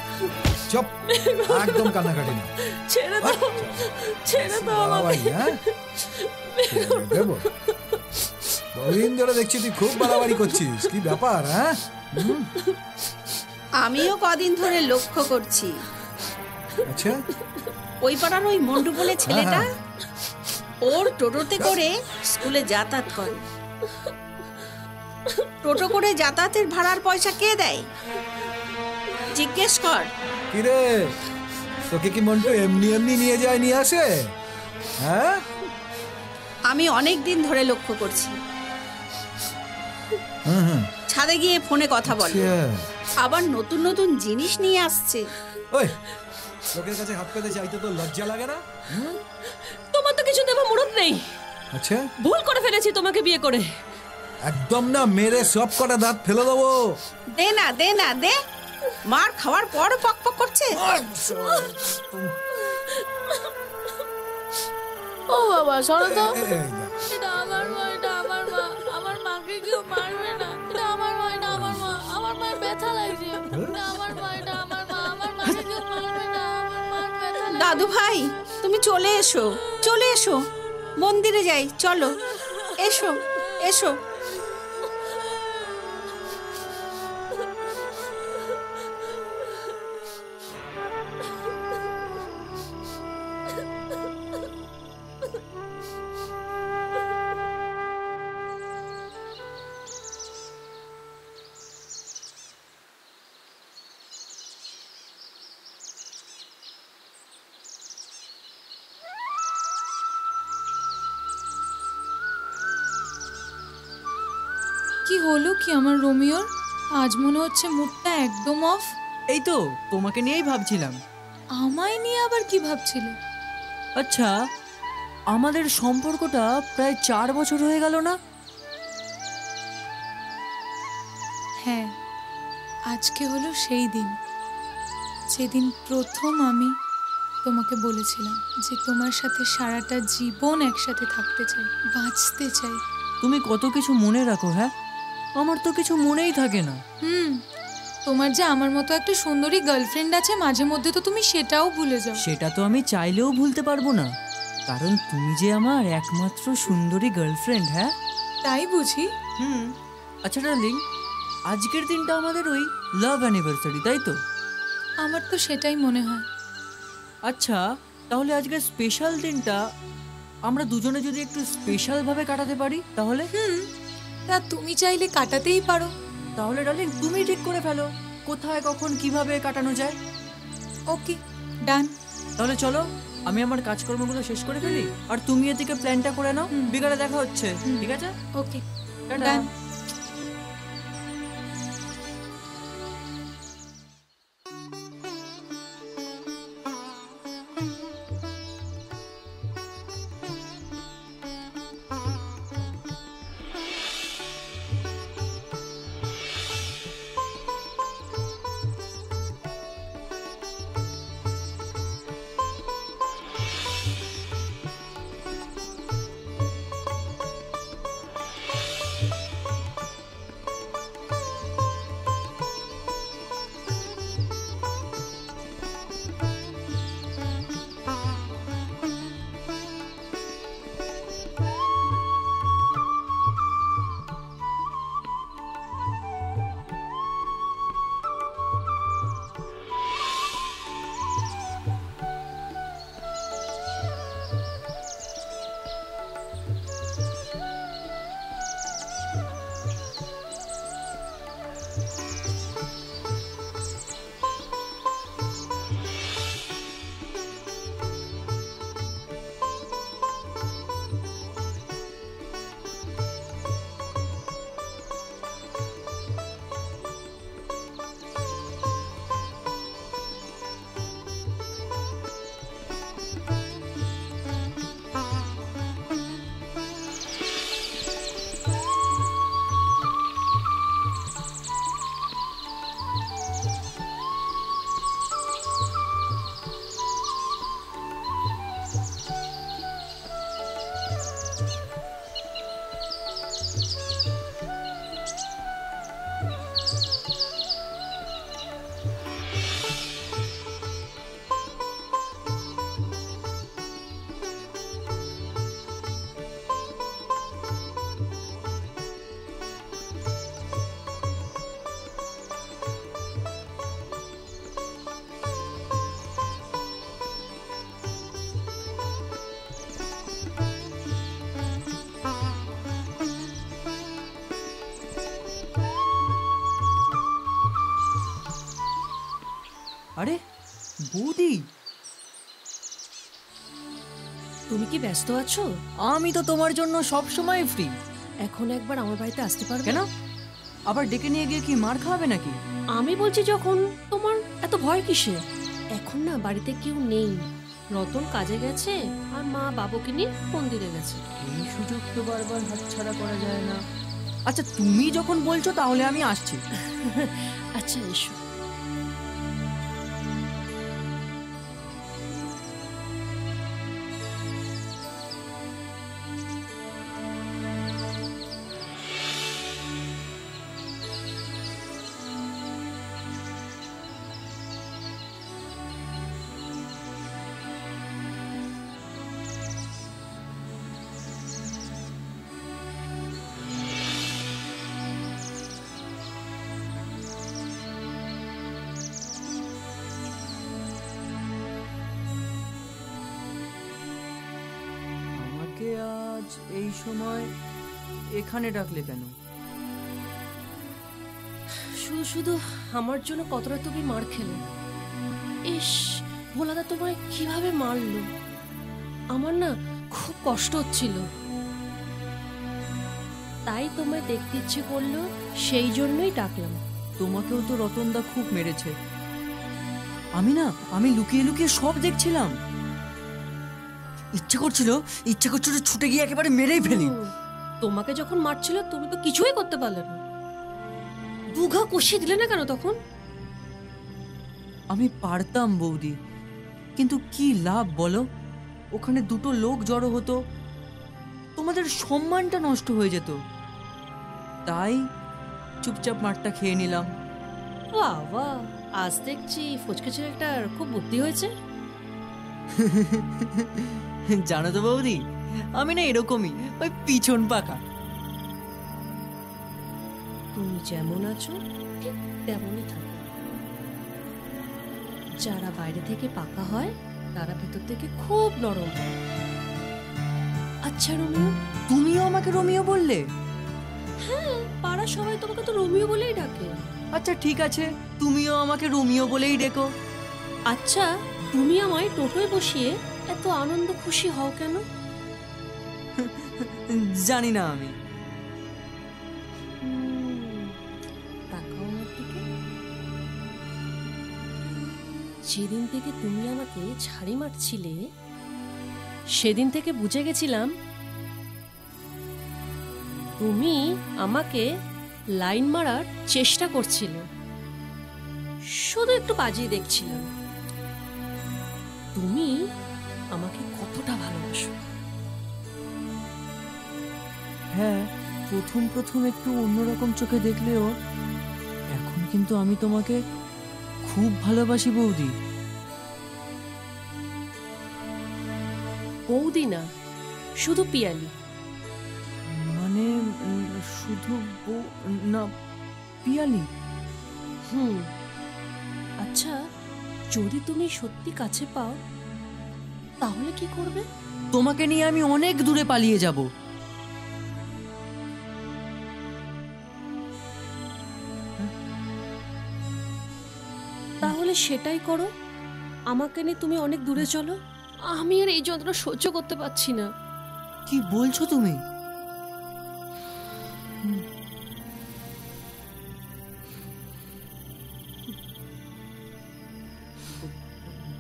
চুপ একদম কান্নাকাটি না ছেড়ে দাও আমাকে বাবাই, হ্যাঁ? দেবো বহুদিন ধরে দেখছি তুই খুব বাড়াবাড়ি করছিস কি ব্যাপার হ্যাঁ আমিও কদিন ধরে লক্ষ্য করছি আচ্ছা ওই পাড়ার ওই মন্টু বলে ছেলেটা হ্যাঁ। ওর টোটোতে করে স্কুলে যাতায়াত করে। টোটো করে যাতায়াতের ভাড়ার পয়সা কে দেয় জিজ্ঞেস কর। কিরে তোকে কি মন্টু এমনি এমনি নিয়ে যায় নিয়ে আসে হ্যাঁ আমি অনেক দিন ধরে লক্ষ্য করছি। হুম হুম ছাদে গিয়ে ফোনে কথা বলে, আচ্ছা। আবার নতুন নতুন জিনিস নিয়ে আসছে। ওই লোকের কাছে হাত পেতে চাইতে তো লজ্জা লাগে না তোমার তো কিছু দেবো মুরত নেই আচ্ছা ভুল করে ফেলেছি তোমাকে বিয়ে করে একদম না মেরে সব কটা দাঁত ফেলে দেবো দে না দে না দে, মার খাওয়ার পর পক পক করছে। ও বাবা সরো তো। এই দেখ। এটা আমার মা, এটা আমার মা, আমার মাকে কেউ মারবে না। এটা আমার মা, এটা আমার মা, আমার মায়ের ব্যথা লাগছে। এটা আমার মা, এটা আমার মা, আমার মাকে কেউ মারবে না, আমার মার ব্যথা লাগছে। দাদু ভাই তুমি চলে এসো, চলে এসো, মন্দিরে যাই চলো, এসো এসো। কি হলো কি আমার রোমিওর? আজ মনে হচ্ছে মুডটা একদম অফ। এই তো তোমাকে নিয়েই ভাবছিলাম। আমায় নিয়ে আবার কি ভাবছিলে? আচ্ছা আমাদের সম্পর্কটা প্রায় 4 বছর হয়ে গেল না? হ্যাঁ, আজকে হলো সেই দিন যেদিন প্রথম আমি তোমাকে বলেছিলাম যে তোমার সাথে সারাটা জীবন একসাথে থাকতে চাই, বাঁচতে চাই। তুমি কত কিছু মনে রাখো। হ্যাঁ আমার তো কিছু মনেই থাকে না। তোমার যে আমার মতো একটা সুন্দরী গার্লফ্রেন্ড আছে, মাঝে মধ্যে তো তুমি সেটাও ভুলে যাও। সেটা তো আমি চাইলেও ভুলতে পারবো না, কারণ তুমি যে আমার একমাত্র সুন্দরী গার্লফ্রেন্ড। হ্যাঁ তাই বুঝি? আচ্ছা ডার্লিং, আজকের দিনটা আমাদের ওই লাভ অ্যানিভার্সারি, তাই তো? আমার তো সেটাই মনে হয়। আচ্ছা তাহলে আজকের স্পেশাল দিনটা আমরা দুজনে যদি একটু স্পেশাল ভাবে কাটাতে পারি তাহলে? তা তুমি চাইলে কাটাতেই পারো। তাহলে ডার্লিং তুমি ঠিক করে ফেলো কোথায় কখন কিভাবে কাটানো যায়। ওকে, ডান। তাহলে চলো আমি আমার কাজকর্মগুলো শেষ করে ফেলি, আর তুমি এদিকে প্ল্যানটা করে নাও। বিকালে দেখা হচ্ছে, ঠিক আছে? ওকে, টাটা। ডান। বৌদি, তুমি কি ব্যস্ত আছো? আমি তো তোমার জন্য সব সময় ফ্রি। এখন একবার আমার বাড়িতে আসতে পারবে? কেন? আবার ডেকে নিয়ে গিয়ে কি মার খাওয়াবে নাকি? আমি বলছি যখন, তোমার এত ভয় কিসে? এখন না বাড়িতে কেউ নেই, রতন কাজে গেছে আর মা বাবুকে নিয়ে মন্দিরে গেছে। এই সুযোগ তো বারবার হাতছাড়া করা যায় না। আচ্ছা, তুমি যখন বলছো তাহলে আমি আসছি। আচ্ছা এসো। আমাকে আজ এই সময় এখানে ডাকলে কেন? শুধু শুধু আমার জন্য কতটা তুমি মার খেলে। ইস, ভোলাদা তোমায় কিভাবে মারলো, আমার না খুব কষ্ট হচ্ছিল। তাই তোমায় দেখতে ইচ্ছে করলো, সেই জন্যই ডাকলাম। তোমাকেও তো রতনদা খুব মেরেছে। আমি লুকিয়ে লুকিয়ে সব দেখছিলাম। ইচ্ছে করছিল ছুটে গিয়ে একেবারে মেরেই ফেলি। তোমাকে যখন মারছিল তুমি তো কিছুই করতে পারলে না, দুঘা কষিয়ে দিলে না কেন তখন? আমি পারতাম বৌদি, কিন্তু কি লাভ বলো? ওখানে দুটো লোক জড়ো হতো, তোমাদের সম্মানটা নষ্ট হয়ে যেত। তাই চুপচাপ মারটা খেয়ে নিলাম। বাহ বাহ, আজ দেখছি ফুচকা ছেলেটার খুব বুদ্ধি হয়েছে। জানো তো বৌদি, আমি না এরকমই, ওই পিছন পাকা। তুমি যেমন আছো ঠিক তেমনই থাকো। যারা বাইরে থেকে পাকা হয় তারা ভেতর থেকে খুব নরম হয়। আচ্ছা রোমিও, তুমিও আমাকে রোমিও বললে? হ্যাঁ, পাড়ার সবাই তোমাকে তো রোমিও বলেই ডাকে। আচ্ছা ঠিক আছে, তুমিও আমাকে রোমিও বলেই ডেকো। আচ্ছা, তুমি আমায় টোটোয় বসিয়ে এত আনন্দ খুশি হও কেন? জানি না আমি। তাকাও আমার দিকে। যেদিন থেকে তুমি আমাকে ছাড়ি মারছিলে সেদিন থেকে বুঝে গেছিলাম তুমি আমাকে লাইন মারার চেষ্টা করছিলে, শুধু একটু বাজিয়ে দেখছিলাম তুমি আমাকে কতটা ভালোবাসো। হ্যাঁ, প্রথম একটু অন্যরকম চোখে দেখলেও এখন কিন্তু আমি তোমাকে খুব ভালোবাসি বৌদি। বৌদি না, শুধু পিয়ালি। মানে শুধু না, পিয়ালি। আচ্ছা, যদি তুমি সত্যি কাছে পাও তাহলে কি করবে? তোমাকে নিয়ে আমি অনেক দূরে পালিয়ে যাব। তাহলে সেটাই করো, আমাকে নিয়ে তুমি অনেক দূরে চলো। আমি আর এই যন্ত্রণা সহ্য করতে পারছি না। কি বলছো তুমি?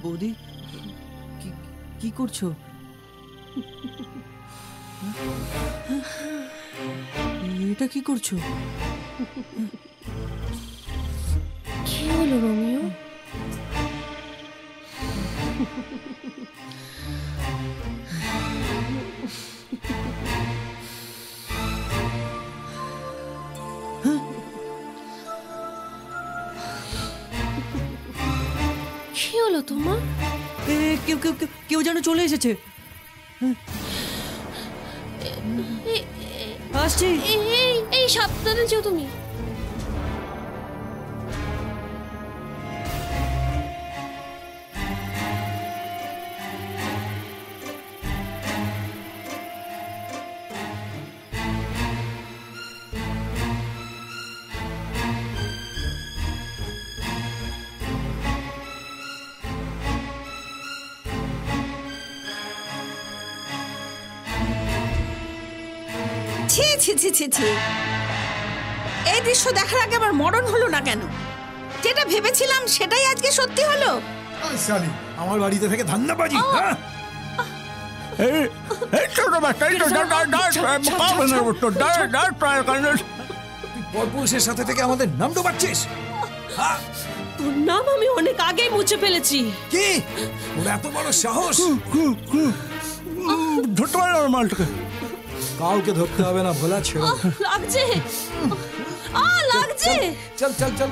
বৌদি, কি করছো? এটা কি করছো? কি হলো রোমিও? কি হলো তোমার? কেউ যেন চলে এসেছে। আসছি। এই সাবধানে যেও তুমি। ছি ছি ছি ছি ছি, এই দৃশ্য দেখার আগে আমার মরণ হলো না কেন? যেটা ভেবেছিলাম সেটাই আজকে সত্যি হলো। সালি আমার বাড়িতে থেকে ধান্দাবাজি। হ্যাঁ এই ছোট বাচ্চা, এই তো তুই পরপুরুষের সাথে থেকে আমাদের নাম ডোবাচ্ছিস। তোর নাম আমি অনেক আগেই মুছে ফেলেছি। কি ওর এত বড় সাহস? ধরতে পারে না মালটাকে। কাউকে ধরতে হবে না, ভোলা ছেড়ে দে। লাগছে, লাগছে। চল চল চল।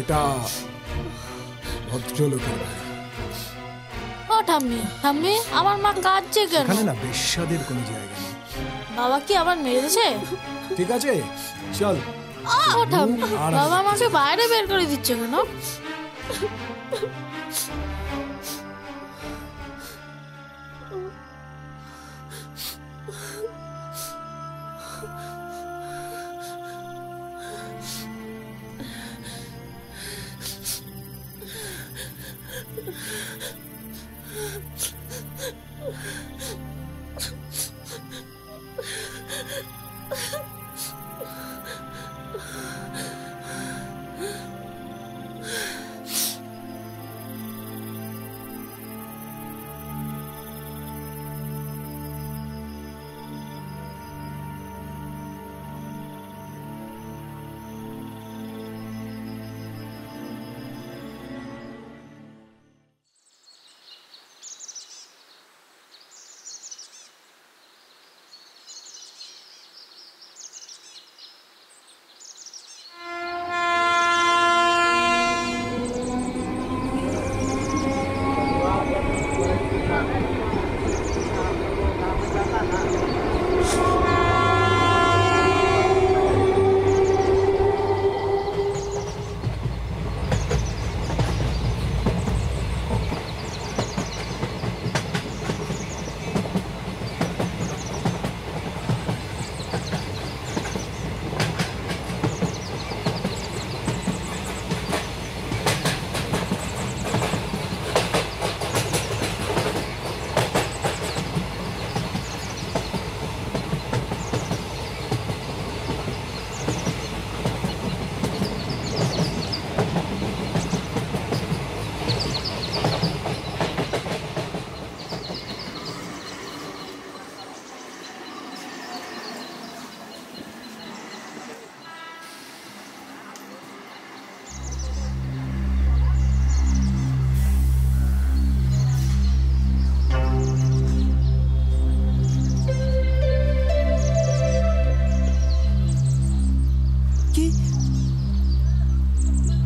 এটা ভদ্রলোকের বাড়ি। ও ঠাম্মি, ঠাম্মি আমার মা কাঁদছে কেন? এখানে না বেশ্যাদের কোনো জায়গা নেই। বাবা কি আবার মেরেছে? ঠিক আছে চল। ও ঠাম্মি, বাবা আমাকে বাইরে বের করে দিচ্ছে কেন?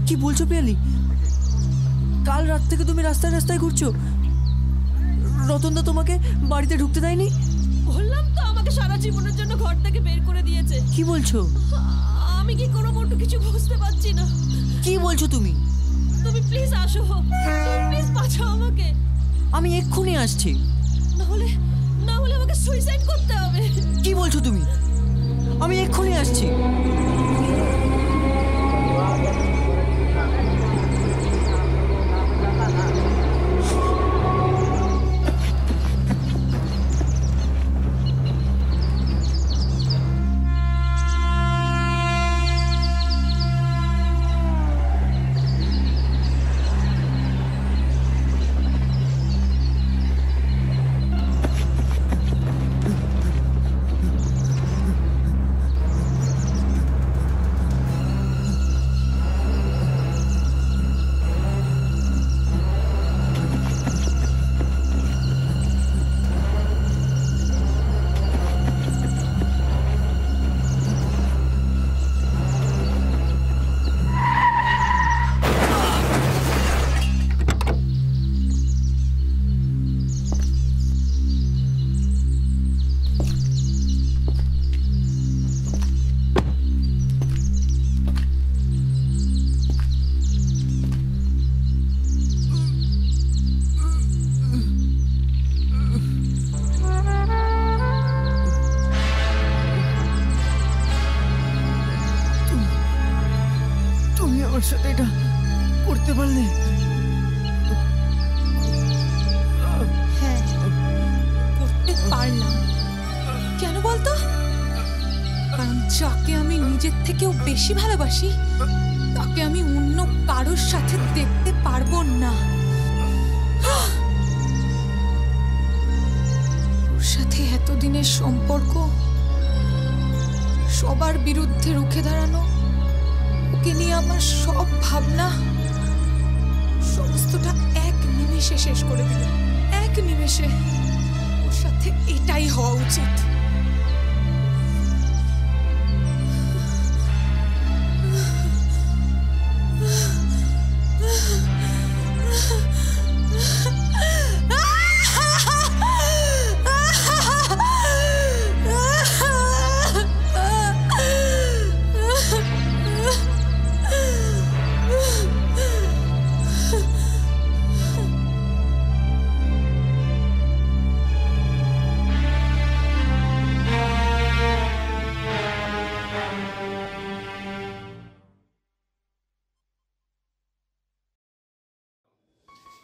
কি বলছো পিয়ালি? কাল রাত থেকে তুমি রাস্তায় রাস্তায় ঘুরছো? রতনদা তোমাকে বাড়িতে ঢুকতে দেয়নি? বললাম তো আমাকে সারা জীবনের জন্য ঘর থেকে বের করে দিয়েছে। কি বলছো? আমি কি কোনো মোটো কিছু বুঝতে পারছি না। কি বলছো তুমি? তুমি প্লিজ আসো, তুমি প্লিজ বাঁচাও আমাকে। আমি এক্ষুনি আসছি। না হলে আমাকে সুইসাইড করতে হবে। কি বলছো তুমি? আমি এক্ষুনি আসছি। বেশি ভালোবাসি তাকে আমি অন্য কারোর সাথে দেখতে পারবো না। ওর সাথে এতদিনের সম্পর্ক, সবার বিরুদ্ধে রুখে দাঁড়ানো, ওকে নিয়ে আমার সব ভাবনা সমস্তটা এক নিমেষে শেষ করে দিল। এক নিমেষে। ওর সাথে এটাই হওয়া উচিত।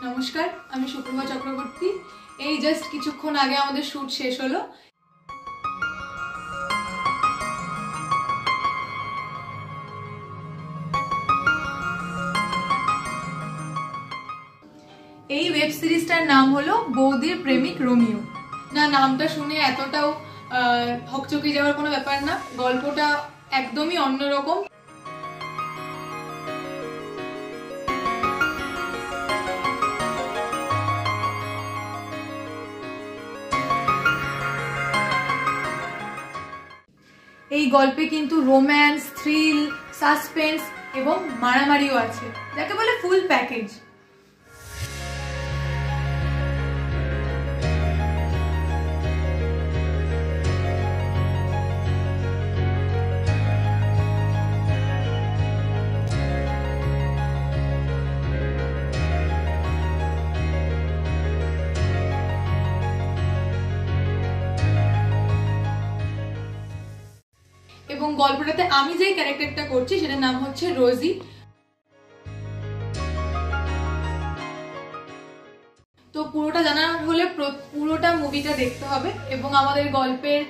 নমস্কার, আমি সুপ্রভা চক্রবর্তী। এই জাস্ট কিছুক্ষণ আগে আমাদের শুট শেষ হলো। এই ওয়েব সিরিজটার নাম হলো বৌদির প্রেমিক রোমিও। না, নামটা শুনে এতটাও হকচকি যাওয়ার কোনো ব্যাপার না, গল্পটা একদমই অন্যরকম। এই গল্পে কিন্তু রোম্যান্স, থ্রিল, সাসপেন্স এবং মারামারিও আছে, যাকে বলে ফুল প্যাকেজ। এবং গল্পটাতে আমি যে ক্যারেক্টারটা করছি সেটার নাম হচ্ছে রোজি। তো পুরোটা জানার হলে পুরোটা মুভিটা দেখতে হবে। এবং আমাদের গল্পের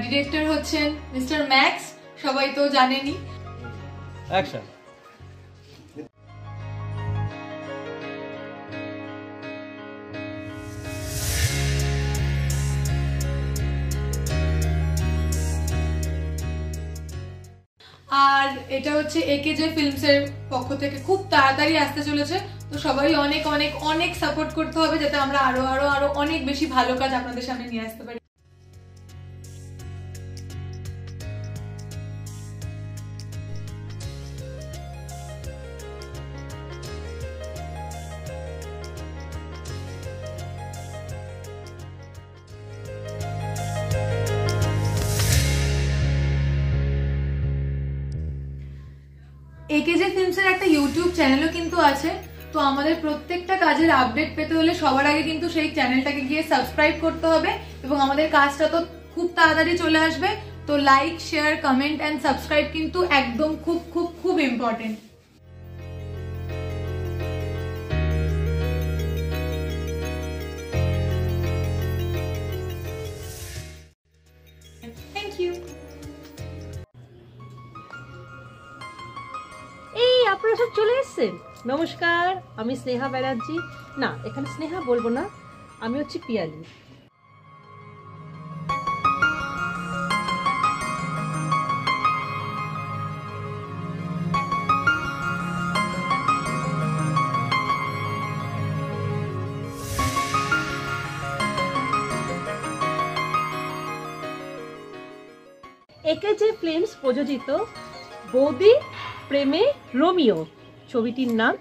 ডিরেক্টর হচ্ছেন মিস্টার ম্যাক্স, সবাই তো জানেনই। অ্যাকশন। আর এটা হচ্ছে একেজে ফিল্মসের পক্ষ থেকে খুব তাড়াতাড়ি আসতে চলেছে। তো সবাই অনেক অনেক অনেক সাপোর্ট করতে হবে, যাতে আমরা আরো আরো আরো অনেক বেশি ভালো কাজ আপনাদের সামনে নিয়ে আসতে পারি। একেজে ফিল্মসের একটা ইউটিউব চ্যানেলও কিন্তু আছে। তো আমাদের প্রত্যেকটা কাজের আপডেট পেতে হলে সবার আগে কিন্তু সেই চ্যানেলটাকে গিয়ে সাবস্ক্রাইব করতে হবে। এবং আমাদের কাজটা তো খুব তাড়াতাড়ি চলে আসবে। তো like, share, comment and subscribe কিন্তু একদম খুব খুব খুব ইম্পর্টেন্ট। Thank you. এই আপনারা সব চলে এসেছেন। নমস্কার, আমি স্নেহা ব্যানার্জি। না, এখানে স্নেহা বলবো না, আমি হচ্ছি পিয়ালি। একেজে ফিল্মস প্রযোজিত বৌদি প্রেমে রোমিও ছবিটির নাম।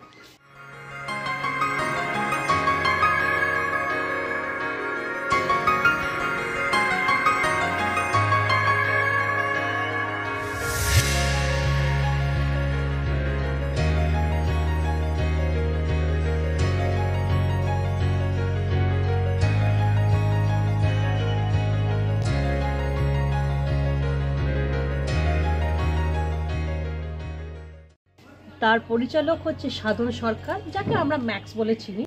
তার পরিচালক হচ্ছে সাধন সরকার, যাকে আমরা ম্যাক্স বলে চিনি।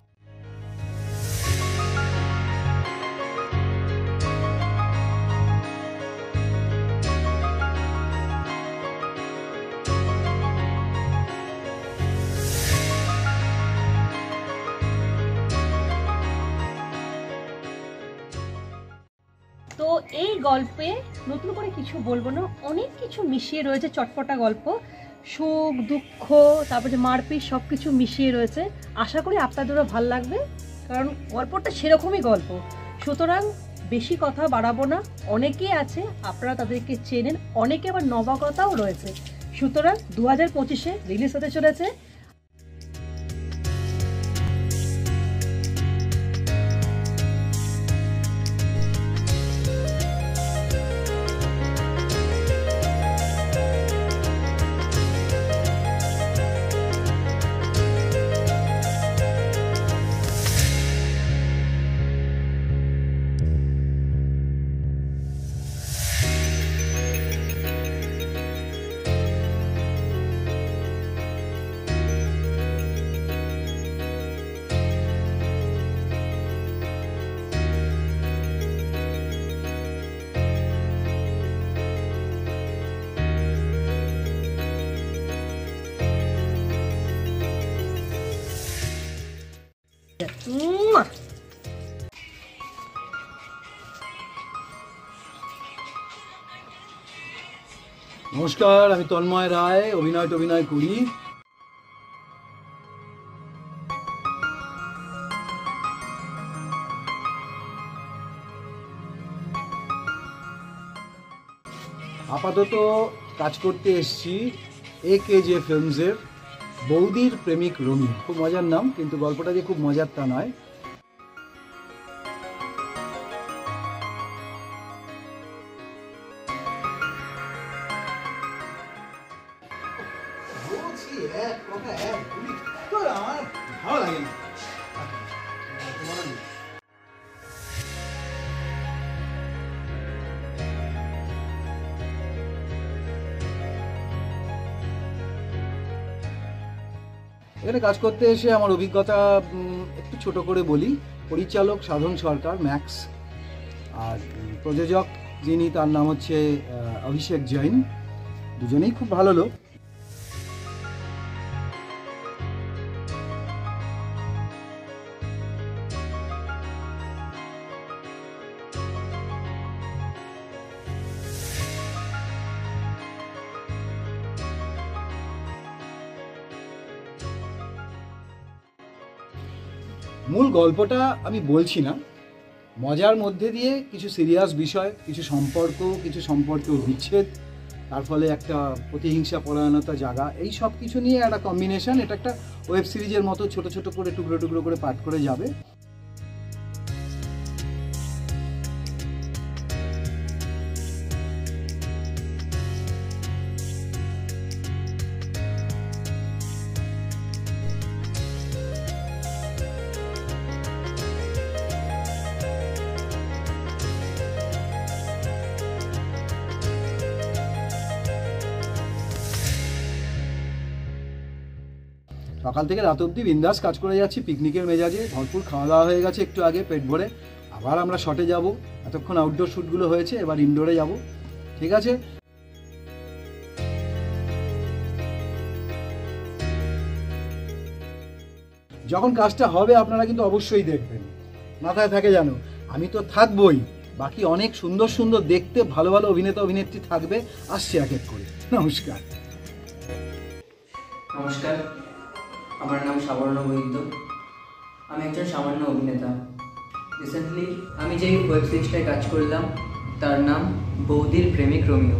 এই গল্পে নতুন করে কিছু বলবো না, অনেক কিছু মিশিয়ে রয়েছে, চটপটা গল্প, সুখ দুঃখ তারপরে মারপিট সব কিছু মিশিয়ে রয়েছে। আশা করি আপনাদেরও ভাল লাগবে, কারণ গল্পটা সেরকমই গল্প। সুতরাং বেশি কথা বাড়াবো না, অনেকেই আছে আপনারা তাদেরকে চেনেন, অনেকে আবার নবাগতাও রয়েছে। সুতরাং 2025-এ রিলিজ হতে চলেছে। নমস্কার, আমি তন্ময় রায়, অভিনয় করি। আপাতত কাজ করতে এসেছি AKJ ফিল্মসের বৌদির প্রেমিক রোমিও। খুব মজার নাম, কিন্তু গল্পটা যে খুব মজার তা নয়। ভালো লাগে না। এখানে কাজ করতে এসে আমার অভিজ্ঞতা একটু ছোট করে বলি। পরিচালক সাধন সরকার, ম্যাক্স, আর প্রযোজক যিনি, তার নাম হচ্ছে অভিষেক জৈন। দুজনেই খুব ভালো লোক। মূল গল্পটা আমি বলছি না, মজার মধ্যে দিয়ে কিছু সিরিয়াস বিষয়, কিছু সম্পর্কের বিচ্ছেদ, তার ফলে একটা প্রতিহিংসা পরায়ণতা জাগা, এই সব কিছু নিয়ে একটা কম্বিনেশন। এটা একটা ওয়েব সিরিজের মতো ছোট ছোট করে টুকরো টুকরো করে পাঠ করে যাবে। সকাল থেকে রাত অবধি বিন্দাস কাজ করে যাচ্ছি, পিকনিকের মেজাজে। ভরপুর খাওয়া দাওয়া হয়ে গেছে একটু আগে, পেট ভরে। আবার আমরা শটে যাব। এতক্ষণ আউটডোর শ্যুটগুলো হয়েছে, এবার ইনডোরে যাব। ঠিক আছে, যখন কাজটা হবে আপনারা কিন্তু অবশ্যই দেখবেন। মাথায় থাকে জানো, আমি তো থাকবই, বাকি অনেক সুন্দর সুন্দর দেখতে ভালো ভালো অভিনেতা অভিনেত্রী থাকবে। আসছে এক এক করে। নমস্কার। নমস্কার, আমার নাম সাবর্ণ বৈদ্য। আমি একজন সামান্য অভিনেতা। রিসেন্টলি আমি যে ওয়েব সিরিজটায় কাজ করলাম তার নাম বৌদির প্রেমিক রোমিও।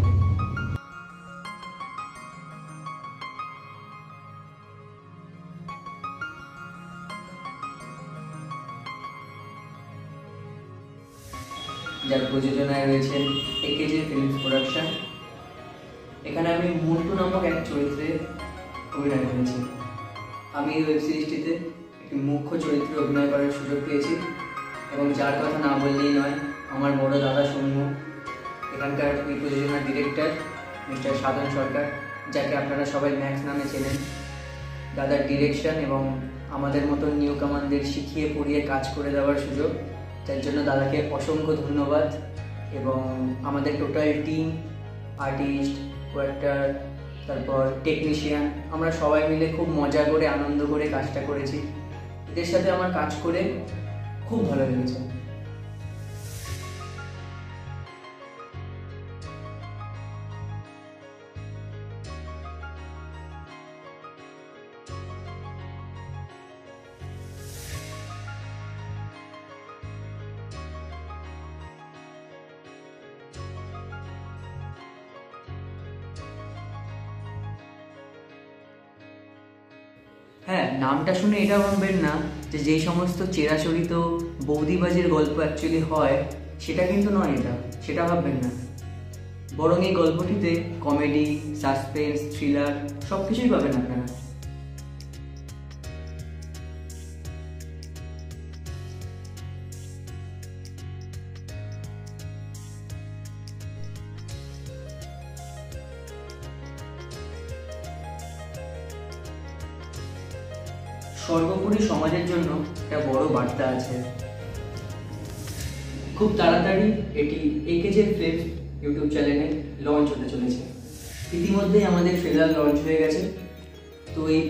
যার প্রযোজনায় রয়েছেন AKJ ফিল্মস প্রোডাকশন। এখানে আমি মন্টু নামক এক চরিত্রে অভিনয় করেছি। আমি এই ওয়েব সিরিজটিতে একটি মুখ্য চরিত্রে অভিনয় করার সুযোগ পেয়েছি, এবং যার কথা না বললেই নয়, আমার বড় দাদা সৌম্য, এখানকার এই প্রযোজনার ডিরেক্টর মিস্টার সাধন সরকার, যাকে আপনারা সবাই ম্যাক্স নামে চেনেন। দাদার ডিরেকশন এবং আমাদের মতন নিউ কামানদের শিখিয়ে পড়িয়ে কাজ করে দেওয়ার সুযোগ, যার জন্য দাদাকে অসংখ্য ধন্যবাদ। এবং আমাদের টোটাল টিম, আর্টিস্ট, কোয়াক্টার, তারপর টেকনিশিয়ান, আমরা সবাই মিলে খুব মজা করে আনন্দ করে কাজটা করেছি। এদের সাথে আমার কাজ করে খুব ভালো লেগেছে। হ্যাঁ, নামটা শুনে এটা ভাববেন না যে যেই সমস্ত চেরাচরিত বৌদিবাজির গল্প অ্যাকচুয়ালি হয় সেটা কিন্তু নয়, সেটা ভাববেন না। বরং এই গল্পটিতে কমেডি, সাসপেন্স, থ্রিলার সব কিছুই পাবেন আপনারা। সর্বোপরি সমাজের জন্য একটা বড় বার্তা আছে। খুব তাড়াতাড়ি এটি একেজে ফিল্মস ইউটিউব চ্যানেলে লঞ্চ হতে চলেছে। ইতিমধ্যেই আমাদের ট্রেলার লঞ্চ হয়ে গেছে। তো এই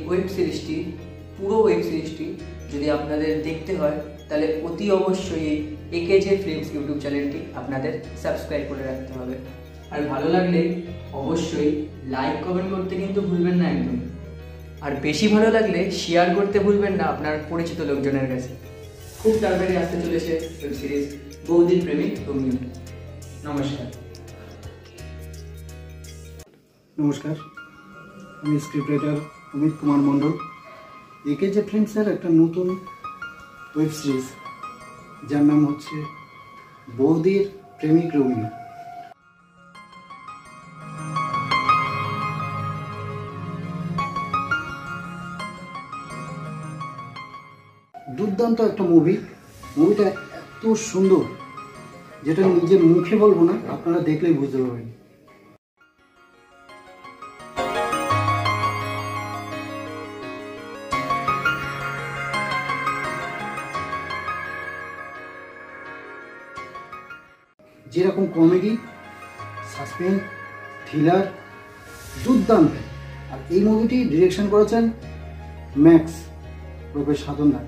পুরো ওয়েব সিরিজটি যদি আপনাদের দেখতে হয় তাহলে অতি অবশ্যই এই একেজে ফিল্মস ইউটিউব চ্যানেলটি আপনাদের সাবস্ক্রাইব করে রাখতে হবে। আর ভালো লাগলে অবশ্যই লাইক কমেন্ট করতে কিন্তু ভুলবেন না একদম। আর বেশি ভালো লাগলে শেয়ার করতে ভুলবেন না আপনার পরিচিত লোকজনের কাছে। খুব তাড়াতাড়ি আসতে চলেছে ওয়েব সিরিজ বৌদির প্রেমিক রোমিও। নমস্কার। নমস্কার, আমি স্ক্রিপ্ট রাইটার অমিত কুমার মণ্ডল। একেজে ফিল্মসের একটা নতুন ওয়েব সিরিজ যার নাম হচ্ছে বৌদির প্রেমিক রোমিও। দুর্দান্ত একটা মুভিটা এত সুন্দর যেটা নিজের মুখে বলবো না, আপনারা দেখলেই বুঝতে পারবেন। যেরকম কমেডি, সাসপেন্স, থ্রিলার দুর্দান্ত। আর এই মুভিটি ডিরেকশন করেছেন ম্যাক্স প্রফেসর সাধনদা।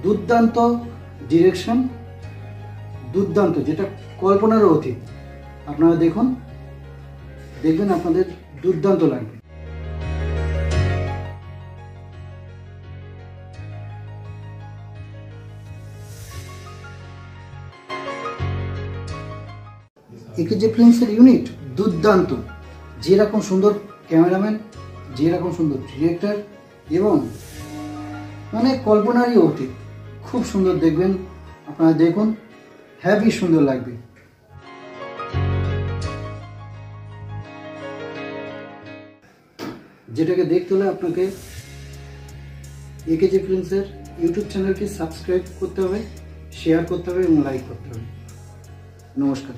দুর্দান্ত ডিরেকশন, দুর্দান্ত, যেটা কল্পনারও অতীত। আপনারা দেখবেন আপনাদের দুর্দান্ত লাগবে। একেজে ফিল্মসের ইউনিট দুর্দান্ত। যেরকম সুন্দর ক্যামেরাম্যান, যেরকম সুন্দর ডিরেক্টর এবং মানে কল্পনারই অতীত। খুব সুন্দর, দেখবেন আপনারা দেখুন, হ্যাভি সুন্দর লাগবে। যেটাকে দেখতে হলে আপনাকে একেজে ফিল্মসের ইউটিউব চ্যানেলটি সাবস্ক্রাইব করতে হবে, শেয়ার করতে হবে এবং লাইক করতে হবে। নমস্কার।